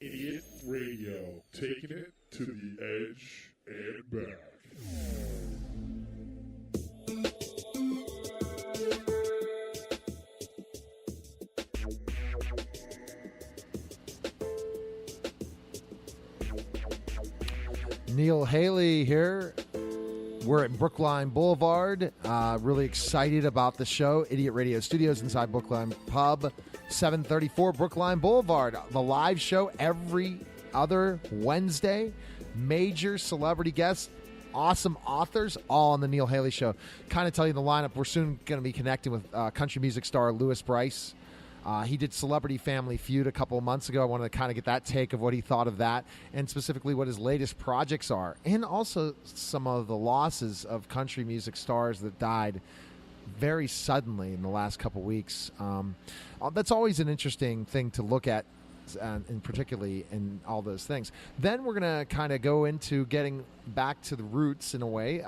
Idiot Radio, taking it to the edge and back. Neil Haley here. We're at Brookline Boulevard. Really excited about the show. Idiot Radio Studios inside Brookline Pub, 734 Brookline Boulevard. The live show every other Wednesday. Major celebrity guests, awesome authors, all on the Neil Haley Show. Kind of tell you the lineup. We're soon going to be connecting with country music star Louis Bryce. He did Celebrity Family Feud a couple of months ago. I wanted to kind of get that take of what he thought of that and specifically what his latest projects are. And also some of the losses of country music stars that died very suddenly in the last couple of weeks. That's always an interesting thing to look at, and particularly in all those things. Then we're going to kind of go into getting back to the roots in a way.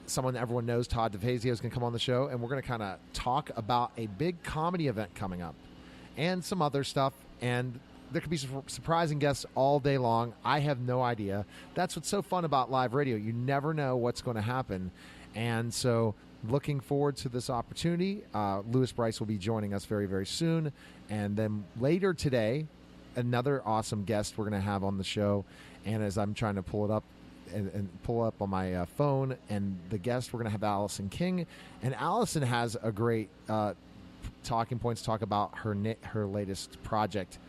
Someone everyone knows, Todd DeFazio, is going to come on the show, and we're going to kind of talk about a big comedy event coming up and some other stuff. And there could be some surprising guests all day long. I have no idea. That's what's so fun about live radio. You never know what's going to happen. And so looking forward to this opportunity. Louis Bryce will be joining us very, very soon. And then later today, another awesome guest we're going to have on the show. And as I'm trying to pull it up, and pull up on my phone, and the guest, we're going to have Allison King, and Allison has a great talking points to talk about her latest project.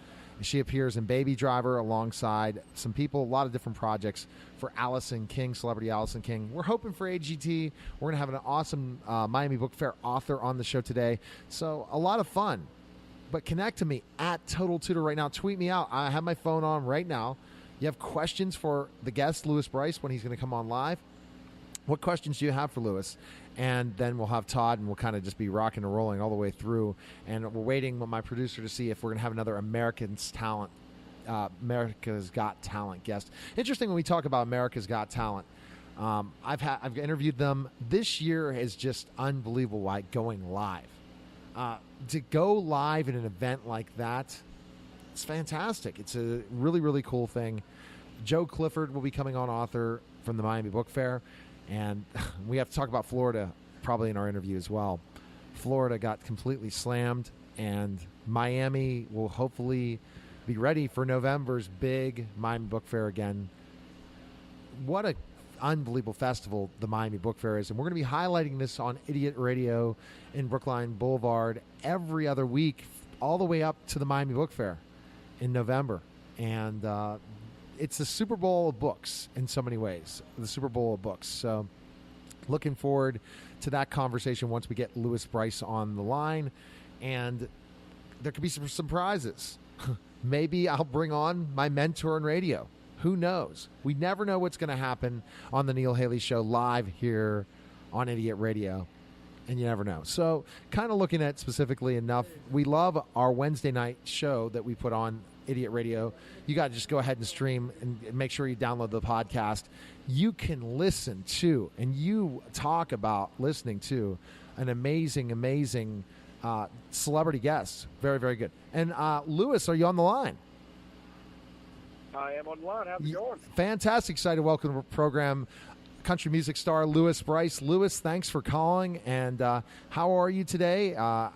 She appears in Baby Driver alongside some people, a lot of different projects for Allison King, celebrity Allison King. We're hoping for AGT. We're going to have an awesome Miami Book Fair author on the show today, so a lot of fun. But connect to me at Total Tutor right now. Tweet me out. I have my phone on right now. You have questions for the guest, Louis Bryce, when he's going to come on live? What questions do you have for Louis? And then we'll have Todd, and we'll kind of just be rocking and rolling all the way through. And we're waiting with my producer to see if we're going to have another America's Got Talent guest. Interesting when we talk about America's Got Talent. I've interviewed them. This year is just unbelievable, like going live. To go live in an event like that, it's fantastic. It's a really, really cool thing. Joe Clifford will be coming on, author from the Miami Book Fair. And we have to talk about Florida probably in our interview as well. Florida got completely slammed, and Miami will hopefully be ready for November's big Miami Book Fair again. What an unbelievable festival the Miami Book Fair is. And we're going to be highlighting this on Idiot Radio in Brookline Boulevard every other week, all the way up to the Miami Book Fair in November. And it's the Super Bowl of books in so many ways, the Super Bowl of books. So looking forward to that conversation once we get Louis Bryce on the line. And there could be some surprises. Maybe I'll bring on my mentor in radio. Who knows? We never know what's going to happen on the Neil Haley Show live here on Idiot Radio. And you never know. So kind of looking at specifically enough, we love our Wednesday night show that we put on Idiot Radio. You got to just go ahead and stream and make sure you download the podcast. You can listen to, and you talk about listening to, an amazing, amazing celebrity guest. Very, very good. And Louis, are you on the line? I am on the line. How's it going? Fantastic. Excited to welcome to the program country music star Louis Bryce. Louis, thanks for calling. And how are you today? A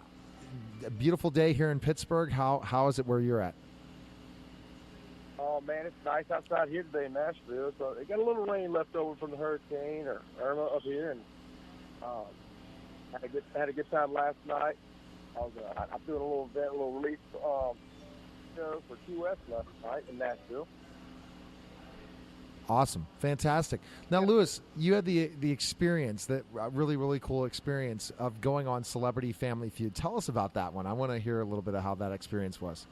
beautiful day here in Pittsburgh. How is it where you're at? Oh, man, it's nice outside here today in Nashville. So it got a little rain left over from the hurricane or Irma up here. And had a good time last night. I'm doing a little event, a little release show for Key West last night in Nashville. Awesome. Fantastic. Now, Louis, you had the experience, that really, really cool experience of going on Celebrity Family Feud. Tell us about that one. I want to hear a little bit of how that experience was.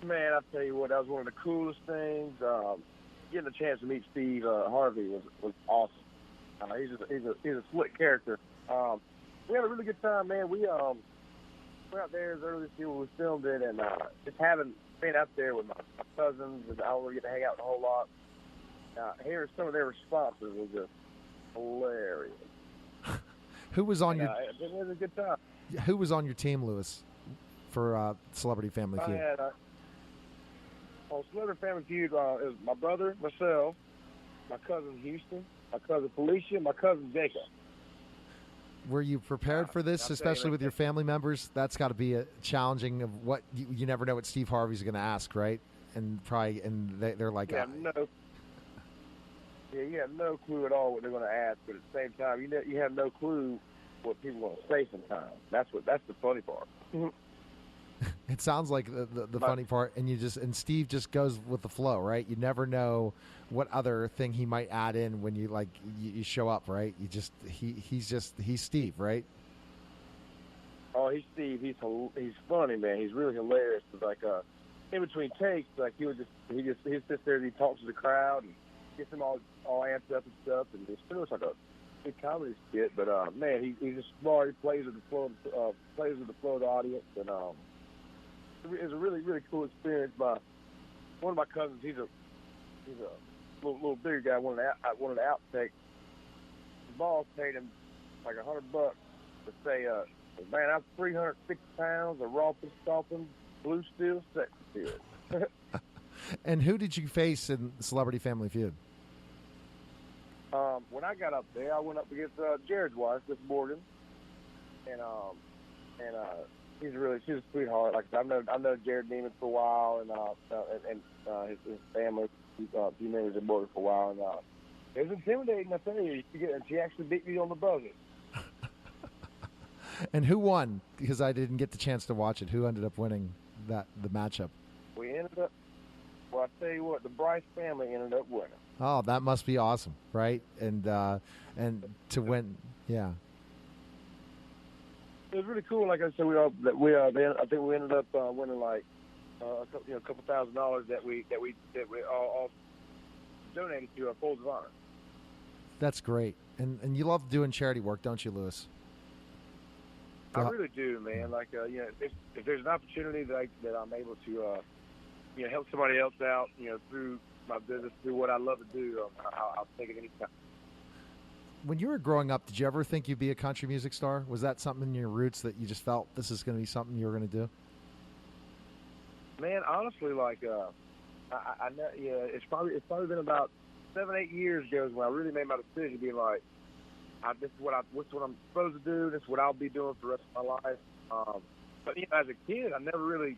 Man, I'll tell you what, that was one of the coolest things. Getting a chance to meet Steve Harvey was awesome. He's a slick character. We had a really good time, man. We went out there as early this year when we filmed it, and just being out there with my cousins, and I don't really get to hang out a whole lot. Hearing some of their responses was just hilarious. Who was on it was a good time. Who was on your team, Louis, for Celebrity Family Feud? On Celebrity Family Feud, it was my brother, myself, my cousin Houston, my cousin Felicia, my cousin Jacob. Were you prepared for this, especially with your family members? That's got to be a challenging of what you never know what Steve Harvey's going to ask, right? And they're like, you have no clue at all what they're going to ask, but at the same time, you have no clue what people are going to say sometimes. That's the funny part. It sounds like the funny part, and Steve just goes with the flow, right? You never know what other thing he might add in when you show up, right? He's Steve, right? Oh, he's Steve. He's funny, man. He's really hilarious. Like in between takes, like he sits there and he talks to the crowd and gets them all amped up and stuff, and it's pretty much like a big comedy skit. But man, he's just smart. He plays with the flow of the audience, and it's a really, really cool experience. One of my cousins, he's a little bigger guy. One of the outtake. The boss paid him like $100 to say, "Man, I'm 360 pounds of raw stomping, blue steel, sex appeal." And who did you face in Celebrity Family Feud? When I got up there, I went up against Jared's wife, Miss Morgan, and she's a sweetheart. Like I know Jared Neiman for a while, and his family, few members of Morgan for a while, and it was intimidating. I tell you, and she actually beat me on the buzzer. And who won? Because I didn't get the chance to watch it. Who ended up winning the matchup? We ended up. Well, I tell you what, the Bryce family ended up winning. Oh, that must be awesome, right? And to win, yeah. It was really cool. Like I said, I think we ended up winning like a couple $1,000 that we all donated to our Folds of Honor. That's great, and you love doing charity work, don't you, Lewis? I really do, man. Like if there's an opportunity that I'm able to help somebody else out, through my business, through what I love to do, I'll take it anytime. When you were growing up, did you ever think you'd be a country music star? Was that something in your roots that you just felt this is going to be something you were going to do? Man, honestly, like I know, it's probably been about 7-8 years ago when I really made my decision, being like, this is what I'm supposed to do. This is what I'll be doing for the rest of my life. But as a kid, it never really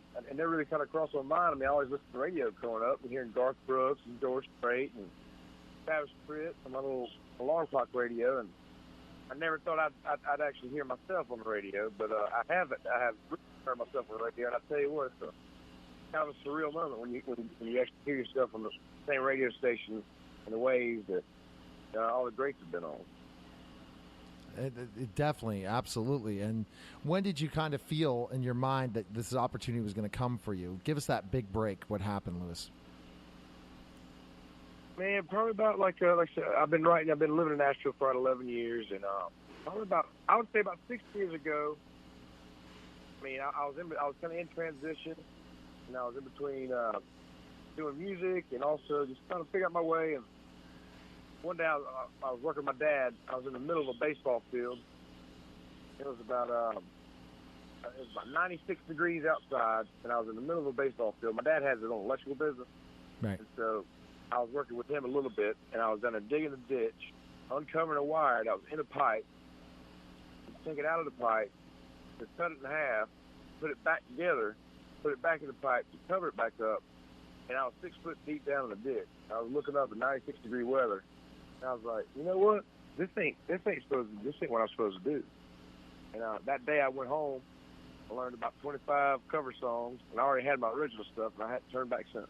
kind of crossed my mind. I mean, I always listened to radio growing up and hearing Garth Brooks and George Strait and Travis Tritt on my little alarm clock radio, and I never thought I'd actually hear myself on the radio. But I have really heard myself on the radio, and I tell you what, it's kind of a surreal moment when you actually hear yourself on the same radio station in the waves that all the greats have been on. It definitely, absolutely. And when did you kind of feel in your mind that this opportunity was going to come for you? Give us that big break. What happened, Lewis? Man, probably about like I said, I've been living in Nashville for about 11 years, and I would say about 6 years ago. I mean, I was kind of in transition, and I was in between doing music and also just trying to figure out my way. And one day I was working with my dad. I was in the middle of a baseball field. It was about 96 degrees outside, and I was in the middle of a baseball field. My dad has his own electrical business, right? And so I was working with him a little bit, and I was down there digging the ditch, uncovering a wire that was in a pipe, take it out of the pipe, to cut it in half, put it back together, put it back in the pipe, to cover it back up, and I was 6 foot deep down in the ditch. I was looking up at 96-degree weather, and I was like, you know what? This ain't what I'm supposed to do. And that day I went home, I learned about 25 cover songs, and I already had my original stuff, and I had to turn back since.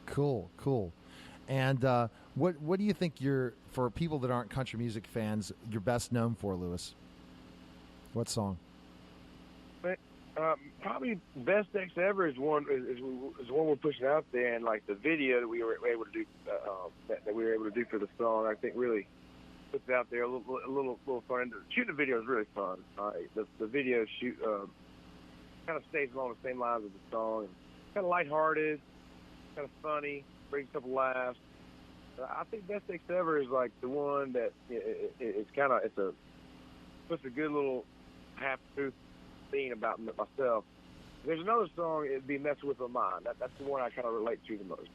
Cool. And what do you think for people that aren't country music fans, you're best known for, Lewis? What song? Probably Best Ex Ever is one we're pushing out there, and like the video that we were able to do for the song, I think really puts it out there a little fun. Shooting the video is really fun. The video shoot kind of stays along the same lines as the song, and kind of lighthearted, kind of funny, brings a couple laughs. I think Best Ex Ever is like the one that puts a good little half-truth thing about myself There's another song. It'd be "Messing with My Mind." That's the one I kind of relate to the most.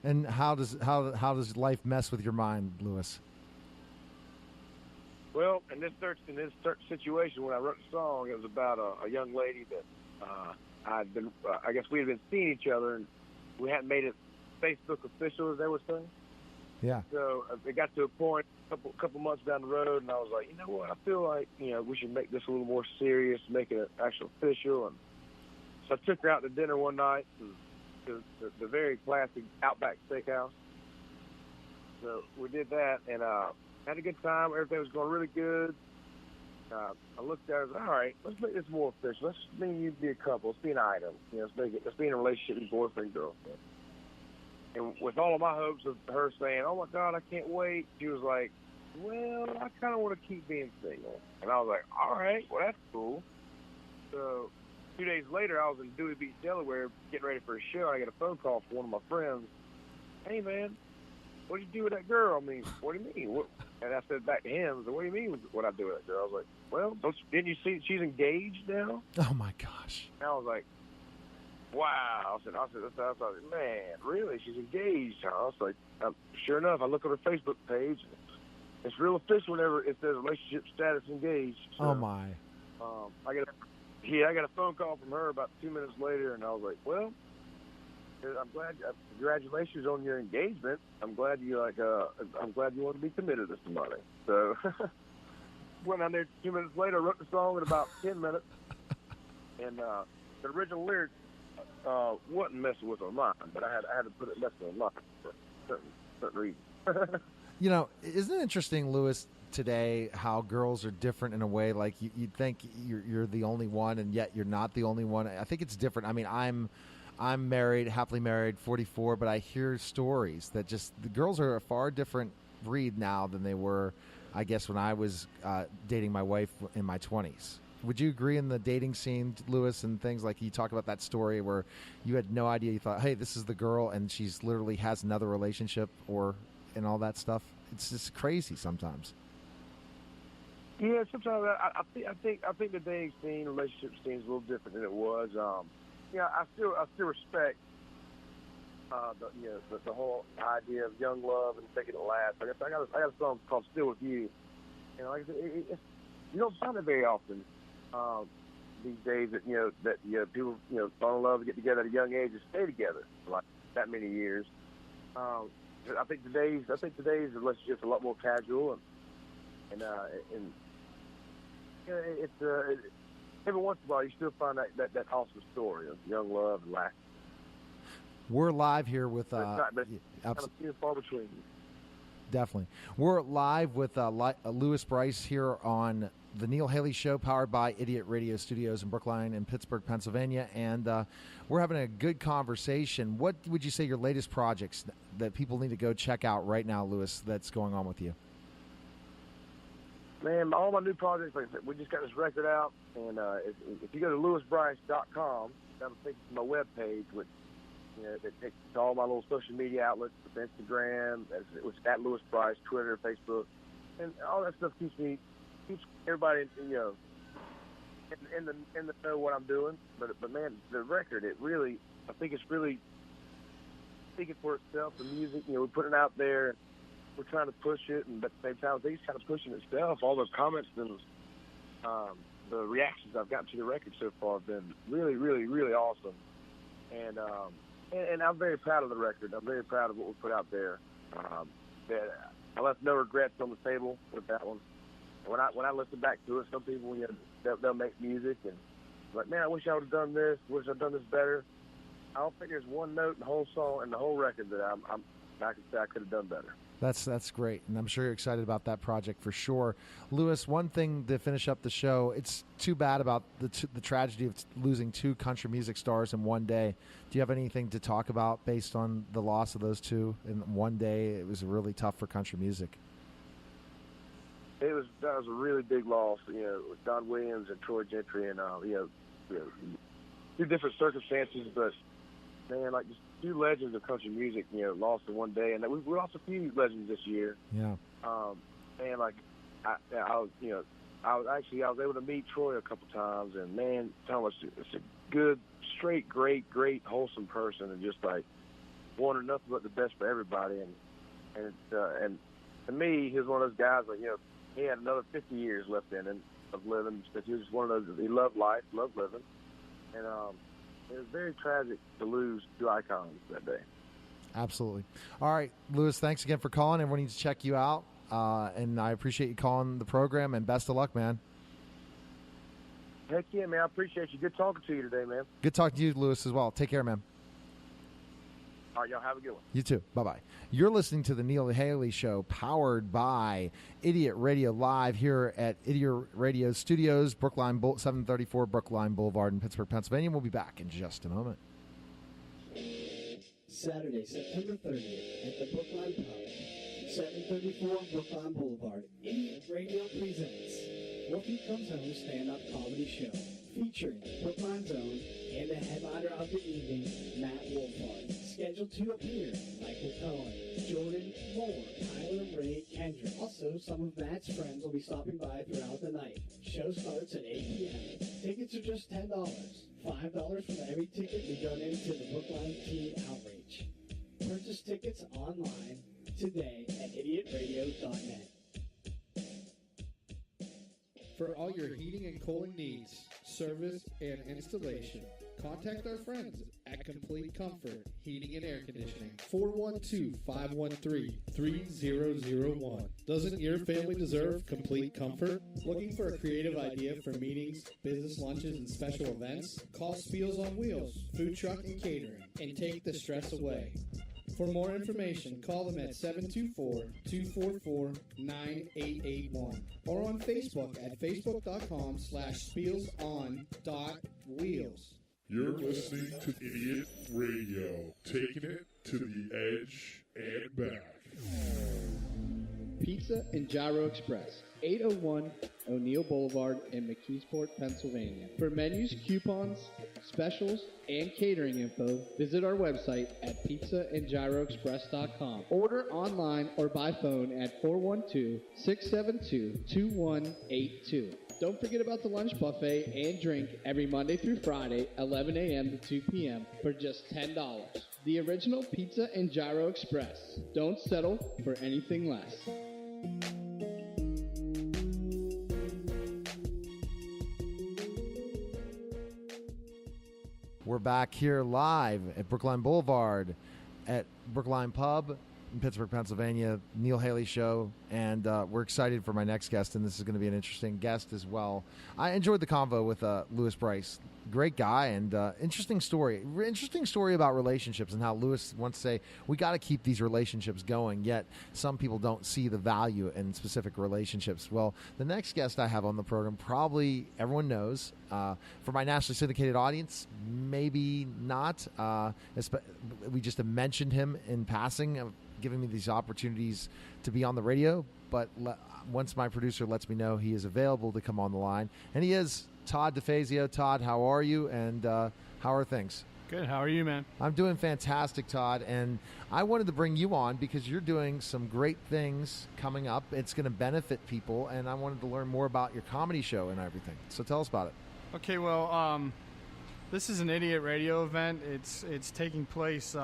And how does life mess with your mind, Lewis? Well, in this situation, when I wrote the song, it was about a young lady that I'd been. I guess we had been seeing each other, and we hadn't made it Facebook official, as they would say. Yeah. So it got to a point, a couple months down the road, and I was like, you know what? I feel like we should make this a little more serious, make it actual official. And so I took her out to dinner one night to the very classic Outback Steakhouse. So we did that and had a good time. Everything was going really good. I looked at her and was like, all right, let's make this more official. Let's me and you be a couple. Let's be an item. Let's be in a relationship with boyfriend, girlfriend. And with all of my hopes of her saying, oh my God, I can't wait, she was like, well, I kind of want to keep being single. And I was like, all right, well, that's cool. So 2 days later, I was in Dewey Beach, Delaware, getting ready for a show. I get a phone call from one of my friends. Hey, man, what did you do with that girl? I mean, what do you mean? And I said back to him, I said, what do you mean what I do with that girl? I was like, well, didn't you see she's engaged now? Oh, my gosh. And I was like, wow. I said, man, really? She's engaged, huh? I was like, sure enough, I look on her Facebook page. It's real official whenever it says relationship status engaged. So, oh, my. I got a phone call from her about 2 minutes later, and I was like, well, I'm glad. Congratulations on your engagement. I'm glad you want to be committed to somebody. So went on there 2 minutes later, wrote the song in about 10 minutes, and the original lyrics wasn't messing with my mind, but I had to put it messing with my mind for certain reasons. Isn't it interesting, Lewis, today how girls are different in a way? Like you'd think you're the only one, and yet you're not the only one. I think it's different. I mean, I'm married, happily married, 44, but I hear stories that just the girls are a far different breed now than they were, I guess, when I was dating my wife in my 20s. Would you agree in the dating scene, Lewis, and things like you talk about that story where you had no idea, you thought, hey, this is the girl, and she's literally has another relationship and all that stuff? It's just crazy sometimes. Yeah, sometimes I think the dating scene, relationship scene is a little different than it was. I still respect the whole idea of young love and taking it last. I guess I got a song called "Still with You." You don't find it very often these days that people fall in love and get together at a young age and stay together for like that many years. I think today's relationship's a lot more casual and every once in a while, you still find that awesome story of young love and laughter. We're live here with kind of few and far between. Definitely. We're live with Lewis Bryce here on the Neil Haley Show, powered by Idiot Radio Studios in Brookline and Pittsburgh, Pennsylvania. And we're having a good conversation. What would you say your latest projects that people need to go check out right now, Lewis, that's going on with you? Man, all my new projects, like I said, we just got this record out, and if you go to lewisbryce.com, that'll take you to my webpage, which that takes you to all my little social media outlets, Instagram, it's at Lewis Bryce, Twitter, Facebook, and all that stuff keeps everybody in the know what I'm doing. But man, the record, I think it's really speaking for itself. The music, we put it out there. We're trying to push it, and at the same time, it's kind of pushing itself. All the comments and the reactions I've gotten to the record so far have been really, really, really awesome. And I'm very proud of the record. I'm very proud of what we put out there. I left no regrets on the table with that one. When I listen back to it, some people they'll make music and like, man, I wish I would have done this. Wish I'd done this better. I don't think there's one note in the whole song and the whole record that I can say I could have done better. That's great, and I'm sure you're excited about that project for sure. Lewis, one thing to finish up the show, it's too bad about the tragedy of losing two country music stars in one day. Do you have anything to talk about based on the loss of those two in one day? It was really tough for country music. That was a really big loss, with Don Williams and Troy Gentry, and two different circumstances, but man, like just two legends of country music, lost in one day, and we lost a few legends this year. Yeah. And like I was able to meet Troy a couple times, and man, tell him it's a good, straight, great, wholesome person, and just like wanted nothing but the best for everybody. And to me, he was one of those guys like, he had another 50 years left in him of living. Because he was just one of those. He loved life, loved living, and it was very tragic to lose two icons that day. Absolutely. All right, Lewis, thanks again for calling. Everyone needs to check you out, and I appreciate you calling the program, and best of luck, man. Heck yeah, man. I appreciate you. Good talking to you today, man. Good talking to you, Lewis, as well. Take care, man. All right, y'all have a good one. You too. Bye-bye. You're listening to the Neil Haley Show, powered by Idiot Radio Live here at Idiot Radio Studios, 734 Brookline Boulevard in Pittsburgh, Pennsylvania. We'll be back in just a moment. Saturday, September 30th at the Brookline Pub, 734 Brookline Boulevard. Idiot Radio presents Wolfie Comes Home stand-up comedy show featuring Brookline's own and the headliner of the evening, Matt Wolfhard. Scheduled to appear Michael Cohen, Jordan Moore, Tyler Ray Kendrick. Also, some of Matt's friends will be stopping by throughout the night. Show starts at 8 p.m. Tickets are just $10. $5 from every ticket we donate to the Brookline Teen Outreach. Purchase tickets online today at idiotradio.net. For all your heating and cooling needs, service, and installation, contact our friends at Complete Comfort Heating and Air Conditioning, 412-513-3001. Doesn't your family deserve complete comfort? Looking for a creative idea for meetings, business lunches, and special events? Call Spiels on Wheels, Food Truck and Catering, and take the stress away. For more information, call them at 724-244-9881 or on Facebook at facebook.com/spielson.wheels. You're listening to Idiot Radio, taking it to the edge and back. Pizza and Gyro Express, 801 O'Neill Boulevard in McKeesport, Pennsylvania. For menus, coupons, specials, and catering info, visit our website at pizzaandgyroexpress.com. Order online or by phone at 412-672-2182. Don't forget about the lunch buffet and drink every Monday through Friday, 11 a.m. to 2 p.m. for just $10. The original Pizza and Gyro Express. Don't settle for anything less. We're back here live at Brookline Boulevard at Brookline Pub in Pittsburgh, Pennsylvania, Neil Haley Show, and we're excited for my next guest, and this is going to be an interesting guest as well. I enjoyed the convo with Lewis Bryce. Great guy, and interesting story. Interesting story about relationships and how Lewis wants to say, we got to keep these relationships going, yet some people don't see the value in specific relationships. Well, the next guest I have on the program, probably everyone knows. For my nationally syndicated audience, maybe not. We just have mentioned him in passing, giving me these opportunities to be on the radio, but once my producer lets me know he is available to come on the line, and he is. Todd DeFazio. Todd, how are you, and how are things? Good. How are you, man? I'm doing fantastic, Todd, and I wanted to bring you on because you're doing some great things coming up. It's going to benefit people, and I wanted to learn more about your comedy show and everything. So tell us about it. Okay, well, this is an Idiot Radio event. It's taking place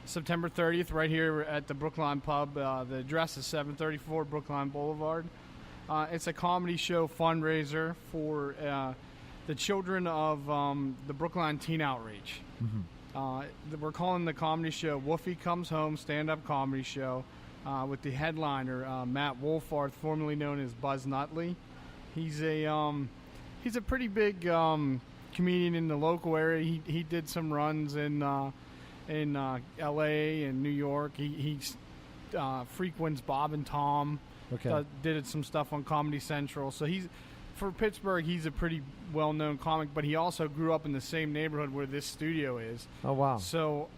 September 30th right here at the Brookline Pub. The address is 734 Brookline Boulevard. It's a comedy show fundraiser for the children of the Brookline Teen Outreach. Mm-hmm. We're calling the comedy show Wolfie Comes Home stand-up comedy show with the headliner Matt Wolfhard, formerly known as Buzz Nutley. He's a pretty big comedian in the local area. He did some runs in L.A. and New York. He frequents Bob and Tom. Okay. Did some stuff on Comedy Central. So for Pittsburgh, he's a pretty well-known comic, but he also grew up in the same neighborhood where this studio is. Oh, wow. So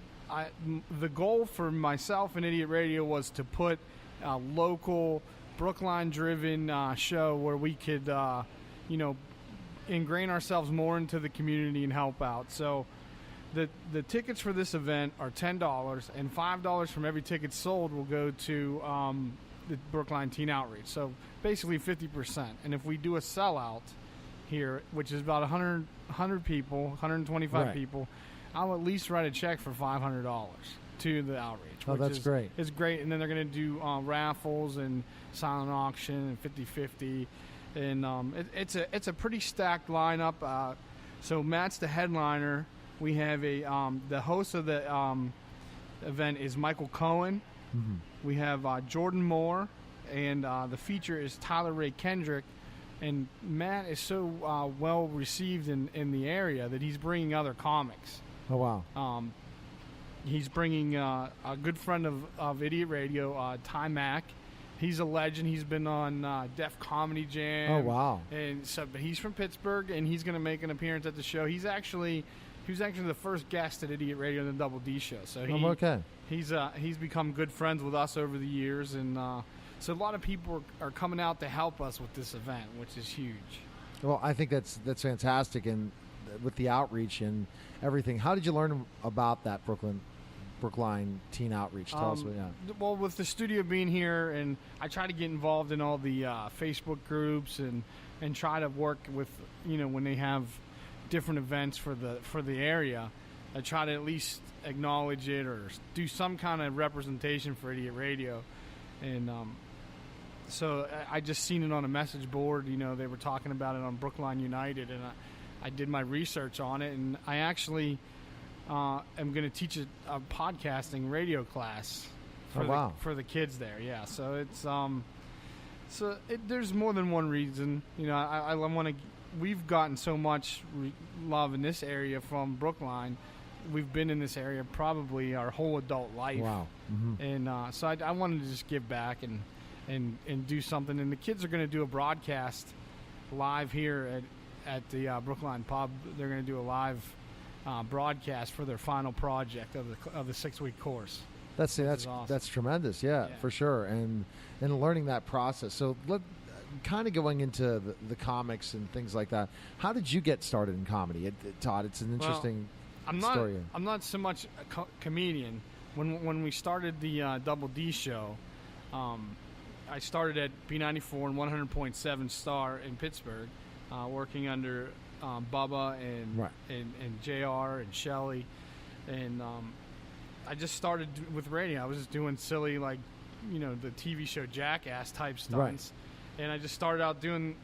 the goal for myself and Idiot Radio was to put a local, Brookline-driven show where we could, ingrain ourselves more into the community and help out. So the tickets for this event are $10, and $5 from every ticket sold will go to the Brookline Teen Outreach. So basically 50%. And if we do a sellout, here, which is about 100 people, 125 Right. people, I'll at least write a check for $500 to the outreach. Oh, which that's great. It's great. And then they're going to do raffles and silent auction and 50-50. And it's a pretty stacked lineup. So Matt's the headliner. We have the host of the event is Michael Cohen. Mm-hmm. We have Jordan Moore, and the feature is Tyler Ray Kendrick. And Matt is so well received in the area that he's bringing other comics. Oh, wow. He's bringing a good friend of Idiot Radio, Ty Mack. He's a legend. He's been on Def Comedy Jam. Oh, wow. And so, but he's from Pittsburgh, and he's going to make an appearance at the show. He was actually the first guest at Idiot Radio in the Double D show. So Okay. He's become good friends with us over the years, and so a lot of people are coming out to help us with this event, which is huge. Well, I think that's fantastic, and with the outreach and everything. How did you learn about that Brookline Teen Outreach? Tell us. Well, with the studio being here, and I try to get involved in all the Facebook groups and try to work with, when they have different events for the area, I try to at least acknowledge it or do some kind of representation for Idiot Radio. And so I just seen it on a message board. They were talking about it on Brookline United, and I did my research on it, and I actually am going to teach a podcasting radio class for the kids there. Yeah, so it's there's more than one reason. I want to. We've gotten so much love in this area from Brookline. We've been in this area probably our whole adult life. Wow. Mm-hmm. And so I wanted to just give back and do something. And the kids are going to do a broadcast live here at the Brookline Pub. They're going to do a live broadcast for their final project of the 6-week course. That's awesome. That's tremendous. Yeah, for sure. And learning that process. So kind of going into the comics and things like that. How did you get started in comedy, Todd? It's an interesting story. I'm not so much a comedian. When we started the Double D show, I started at B94 and 100.7 Star in Pittsburgh, working under Bubba and JR and Shelly, and I just started with radio. I was just doing silly, the TV show Jackass type stunts. Right. And I just started out doing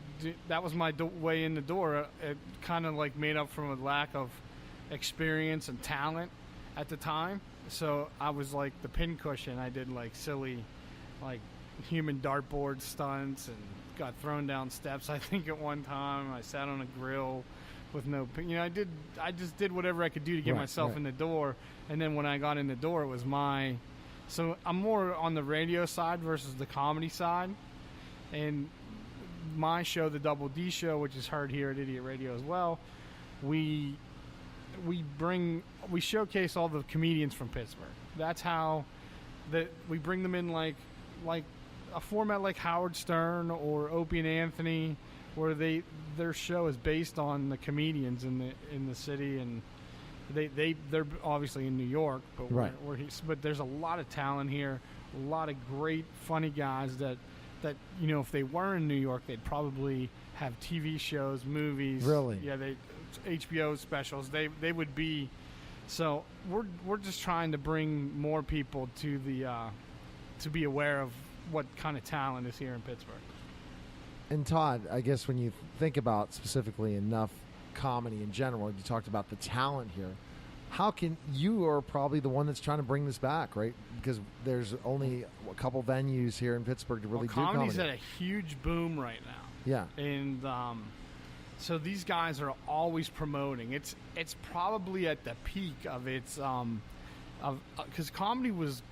that was my way in the door. It kind of made up from a lack of experience and talent at the time. So I was like the pincushion. I did silly, human dartboard stunts and got thrown down steps. I think at one time I sat on a grill with no. I just did whatever I could do to get myself in the door. And then when I got in the door, it was my. So I'm more on the radio side versus the comedy side. And my show, the Double D Show, which is heard here at Idiot Radio as well, we showcase all the comedians from Pittsburgh. That's how we bring them in like a format like Howard Stern or Opie and Anthony, where their show is based on the comedians in the city, and they're obviously in New York, but but there's a lot of talent here, a lot of great funny guys that if they were in New York, they'd probably have TV shows, movies. Really? Yeah, HBO specials. They would be. So we're just trying to bring more people to to be aware of what kind of talent is here in Pittsburgh. And Todd, I guess when you think about specifically enough comedy in general, you talked about the talent here. How can you are probably the one that's trying to bring this back, right? Because there's only a couple venues here in Pittsburgh to really do comedy. Comedy's at a huge boom right now. Yeah, and so these guys are always promoting. It's probably at the peak of its because comedy was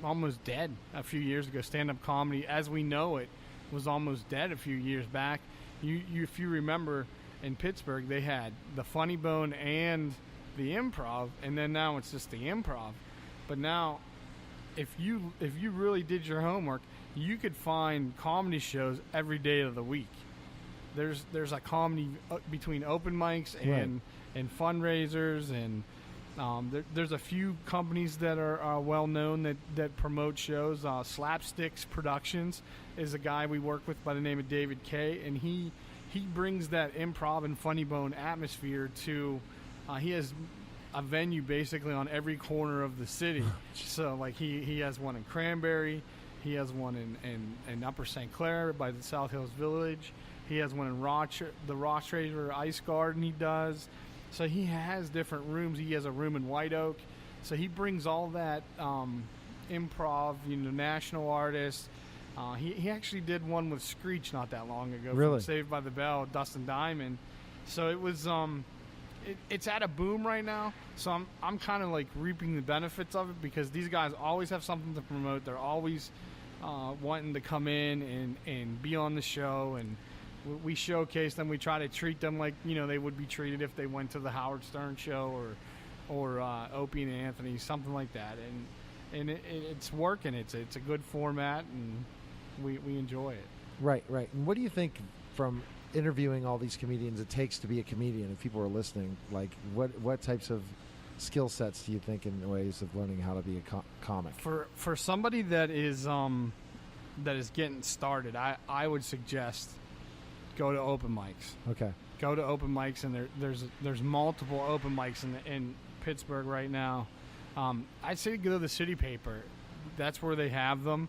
almost dead a few years ago. Stand-up comedy, as we know it, was almost dead a few years back. If you remember, in Pittsburgh, they had the Funny Bone and the Improv, and then now it's just the Improv. But now, if you really did your homework, you could find comedy shows every day of the week. There's a comedy between open mics and fundraisers, and there's a few companies that are well known that promote shows. Slapsticks Productions is a guy we work with by the name of David Kay, and he he brings that improv and funny bone atmosphere to. He has a venue basically on every corner of the city. So like he has one in Cranberry, he has one in Upper St. Clair by the South Hills Village. He has one in the Rochester Ice Garden. He does. So he has different rooms. He has a room in White Oak. So he brings all that improv, national artists. He actually did one with Screech not that long ago. Really? From Saved by the Bell, Dustin Diamond. So it was it's at a boom right now. So I'm kind of like reaping the benefits of it because these guys always have something to promote. They're always wanting to come in and be on the show, and we showcase them. We try to treat them like they would be treated if they went to the Howard Stern show or Opie and Anthony, something like that. And it's working. It's a good format, and we enjoy it. Right. And what do you think from interviewing all these comedians it takes to be a comedian? If people are listening, like what types of skill sets do you think in ways of learning how to be a comic? For somebody that is getting started, I would suggest go to open mics. Okay. Go to open mics, and there's multiple open mics in Pittsburgh right now. I'd say go to the City Paper. That's where they have them.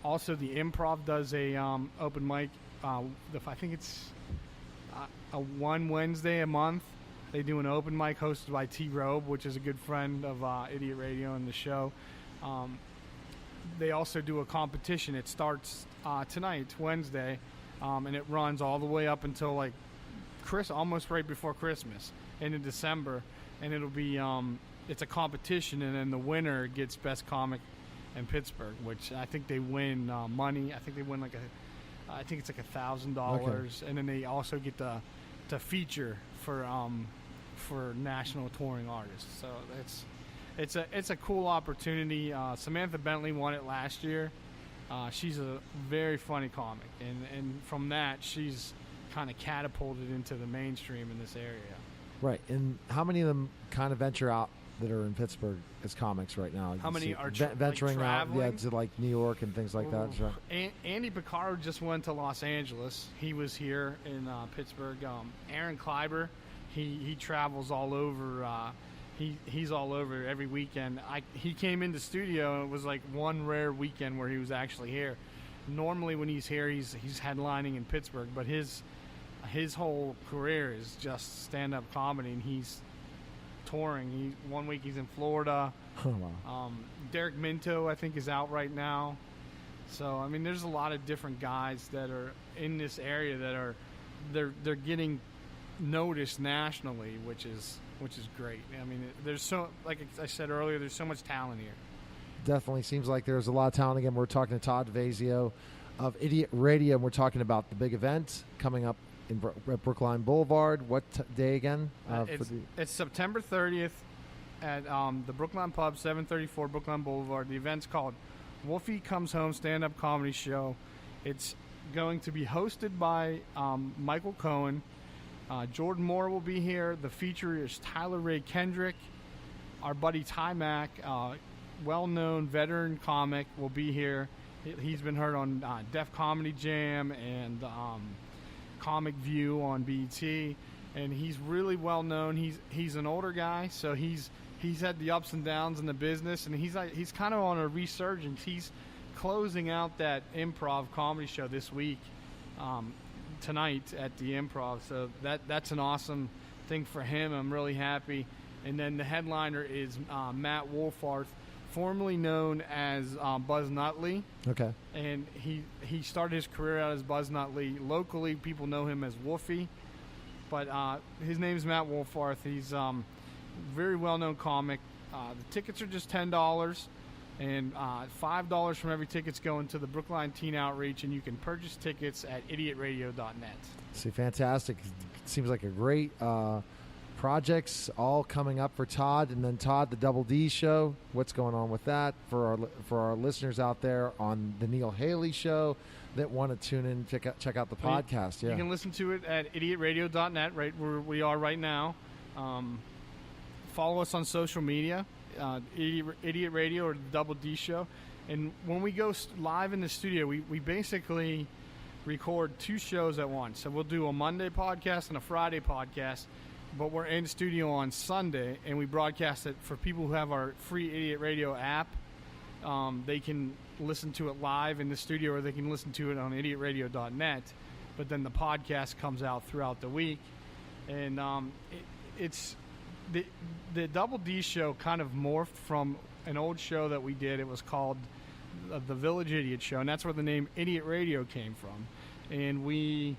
Also, the Improv does a open mic. I think it's one Wednesday a month. They do an open mic hosted by T. Robe, which is a good friend of Idiot Radio and the show. They also do a competition. It starts tonight, Wednesday, and it runs all the way up until like almost right before Christmas, into December. And it'll be it's a competition, and then the winner gets Best Comic in Pittsburgh, which I think they win money. I think they win I think it's like $1,000, and then they also get to feature for national touring artists. So it's a cool opportunity. Samantha Bentley won it last year. She's a very funny comic, and from that she's kind of catapulted into the mainstream in this area. Right. And how many of them kind of venture out that are in Pittsburgh as comics right now? How many are venturing out traveling? to like New York and things like that? Right. Andy Piccaro just went to Los Angeles. He was here in Pittsburgh. Aaron Kleiber, he travels all over. He's all over every weekend. He came into studio, and it was like one rare weekend where he was actually here. Normally when he's here, he's headlining in Pittsburgh, but his whole career is just stand-up comedy, and he's touring. One week he's in Florida. Oh, wow. Derek Minto, I think, is out right now. So I mean, there's a lot of different guys that are in this area that are they're getting noticed nationally, which is great. I mean, there's like I said earlier, there's so much talent here. Definitely seems like there's a lot of talent. Again, we're talking to Todd Vazio of Idiot Radio, and we're talking about the big event coming up at Brookline Boulevard. What day again? It's September 30th at the Brookline Pub, 734 Brookline Boulevard. The event's called Wolfie Comes Home Stand-Up Comedy Show. It's going to be hosted by Michael Cohen. Jordan Moore will be here. The feature is Tyler Ray Kendrick. Our buddy Ty Mack, well-known veteran comic, will be here. He's been heard on Def Comedy Jam and Comic View on BET, and he's really well-known. He's an older guy, so he's had the ups and downs in the business, and he's kind of on a resurgence. He's closing out that improv comedy show this week, tonight at the Improv, so that's an awesome thing for him. I'm really happy. And then the headliner is Matt Wolfarth, formerly known as Buzz Nutley. Okay. And he started his career out as Buzz Nutley. Locally, people know him as Wolfie, but his name is Matt Wolfarth. He's very well-known comic. The tickets are just $10, and $5 from every ticket's going to the Brookline Teen Outreach, and you can purchase tickets at idiotradio.net. See, fantastic. Seems like a great projects all coming up for Todd. And then Todd, the Double D show, what's going on with that for our listeners out there on the Neil Haley show that want to tune in, check out the podcast? Yeah, you can listen to it at idiotradio.net, right where we are right now. Follow us on social media, Idiot Radio or the Double D show. And when we go live in the studio, we basically record 2 shows at once. So we'll do a Monday podcast and a Friday podcast, but we're in studio on Sunday, and we broadcast it for people who have our free Idiot Radio app. They can listen to it live in the studio, or they can listen to it on idiotradio.net, but then the podcast comes out throughout the week. And it's the Double D show kind of morphed from an old show that we did. It was called the Village Idiot Show, and that's where the name Idiot Radio came from. And we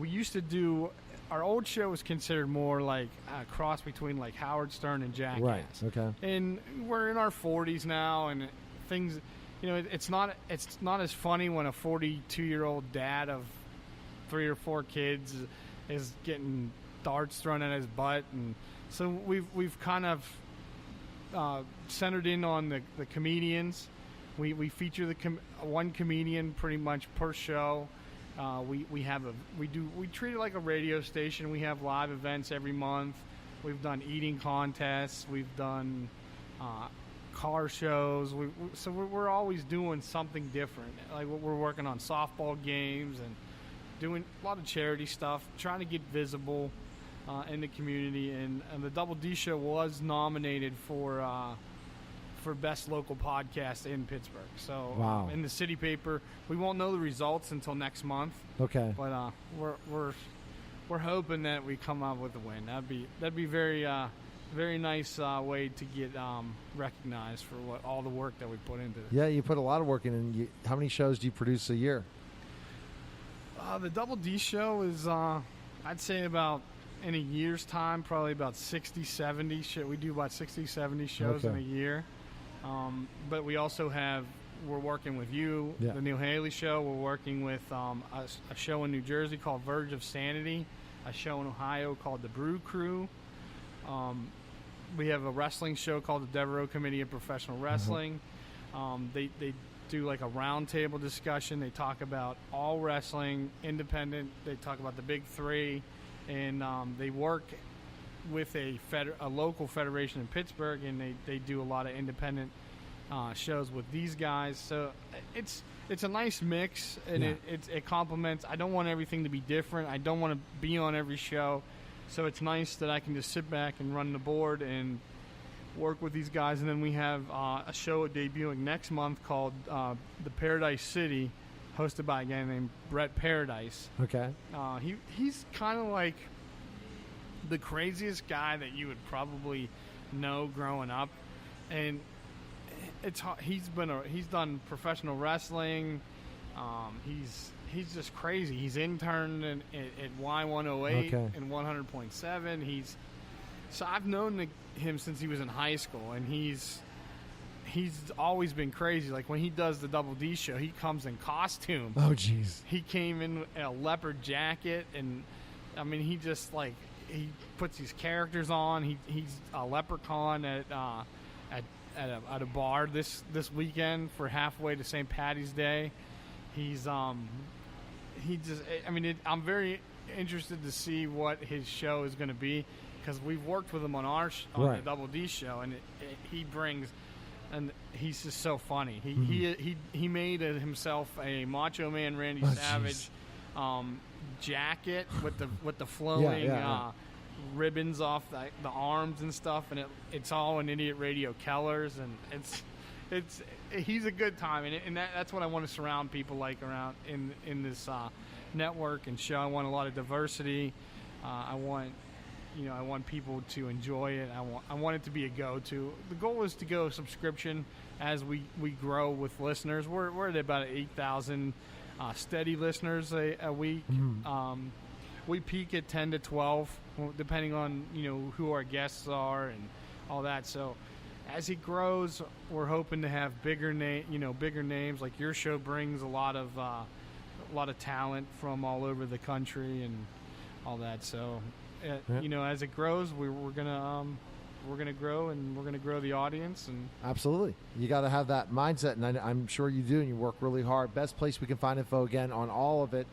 used to do, our old show was considered more like a cross between like Howard Stern and Jackass. Right. Okay. And we're in our 40s now, and things, it's not as funny when a 42-year-old dad of 3 or 4 kids is getting darts thrown at his butt, and so we've kind of centered in on the comedians. We feature one comedian pretty much per show. We treat it like a radio station. We have live events every month. We've done eating contests. We've done car shows. So we're always doing something different. Like we're working on softball games and doing a lot of charity stuff, trying to get visible in the community. And the Double D Show was nominated for Best Local Podcast in Pittsburgh. So wow. In the city paper, we won't know the results until next month. Okay. But we're hoping that we come out with a win. That'd be very nice way to get recognized for all the work that we put into it. Yeah, you put a lot of work in. And how many shows do you produce a year? The Double D Show is, I'd say about, in a year's time, probably about 60, 70. We do about 60, 70 shows in a year. But we also we're working with you, the Neil Haley Show. We're working with a show in New Jersey called Verge of Sanity, a show in Ohio called The Brew Crew. We have a wrestling show called the Devereaux Committee of Professional Wrestling. They do like a roundtable discussion. They talk about all wrestling, independent. They talk about the big 3, and they work with a local federation in Pittsburgh, and they do a lot of independent shows with these guys. So it's a nice mix, and it complements. I don't want everything to be different. I don't want to be on every show, so it's nice that I can just sit back and run the board and work with these guys. And then we have a show debuting next month called The Paradise City, hosted by a guy named Brett Paradise. Okay. He's kind of like the craziest guy that you would probably know growing up, and he's done professional wrestling. He's just crazy. He's interned at Y108 and 100.7. So I've known him since he was in high school, and he's always been crazy. Like when he does the Double D Show, he comes in costume. Oh, jeez. He came in a leopard jacket, and I mean, he just like he puts these characters on. He's a leprechaun at a bar this weekend for halfway to St. Patty's Day. I'm very interested to see what his show is going to be, because we've worked with him on the Double D Show, and he brings, and he's just so funny. He made himself a Macho Man Randy Savage jacket with the flowing ribbons off the arms and stuff, and it's all in Idiot Radio Kellers, and he's a good time, and that's what I want to surround people like around in this network and show. I want a lot of diversity. I want people to enjoy it. I want it to be a go-to. The goal is to go subscription as we grow with listeners. We're at about 8,000 steady listeners a week. Mm-hmm. We peak at 10 to 12, depending on who our guests are and all that. So as it grows, we're hoping to have bigger names. Like your show brings a lot of talent from all over the country and all that. So as it grows, we're gonna grow, and we're gonna grow the audience. And absolutely, you got to have that mindset, and I'm sure you do, and you work really hard. Best place we can find info again on all of it,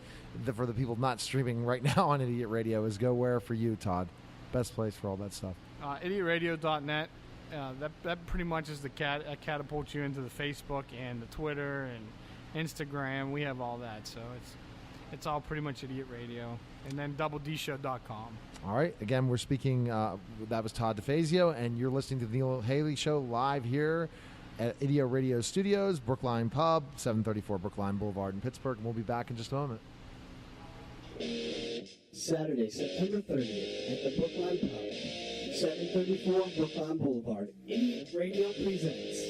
for the people not streaming right now on Idiot Radio, is go where for you, Todd? Best place for all that stuff. idiotradio.net. That pretty much is the catapult you into the Facebook and the Twitter and Instagram. We have all that, so It's all pretty much Idiot Radio. And then doubledshow.com. All right. Again, we're speaking, that was Todd DeFazio, and you're listening to the Neil Haley Show live here at Idiot Radio Studios, Brookline Pub, 734 Brookline Boulevard in Pittsburgh. And we'll be back in just a moment. Saturday, September 30th at the Brookline Pub, 734 Brookline Boulevard. Idiot Radio presents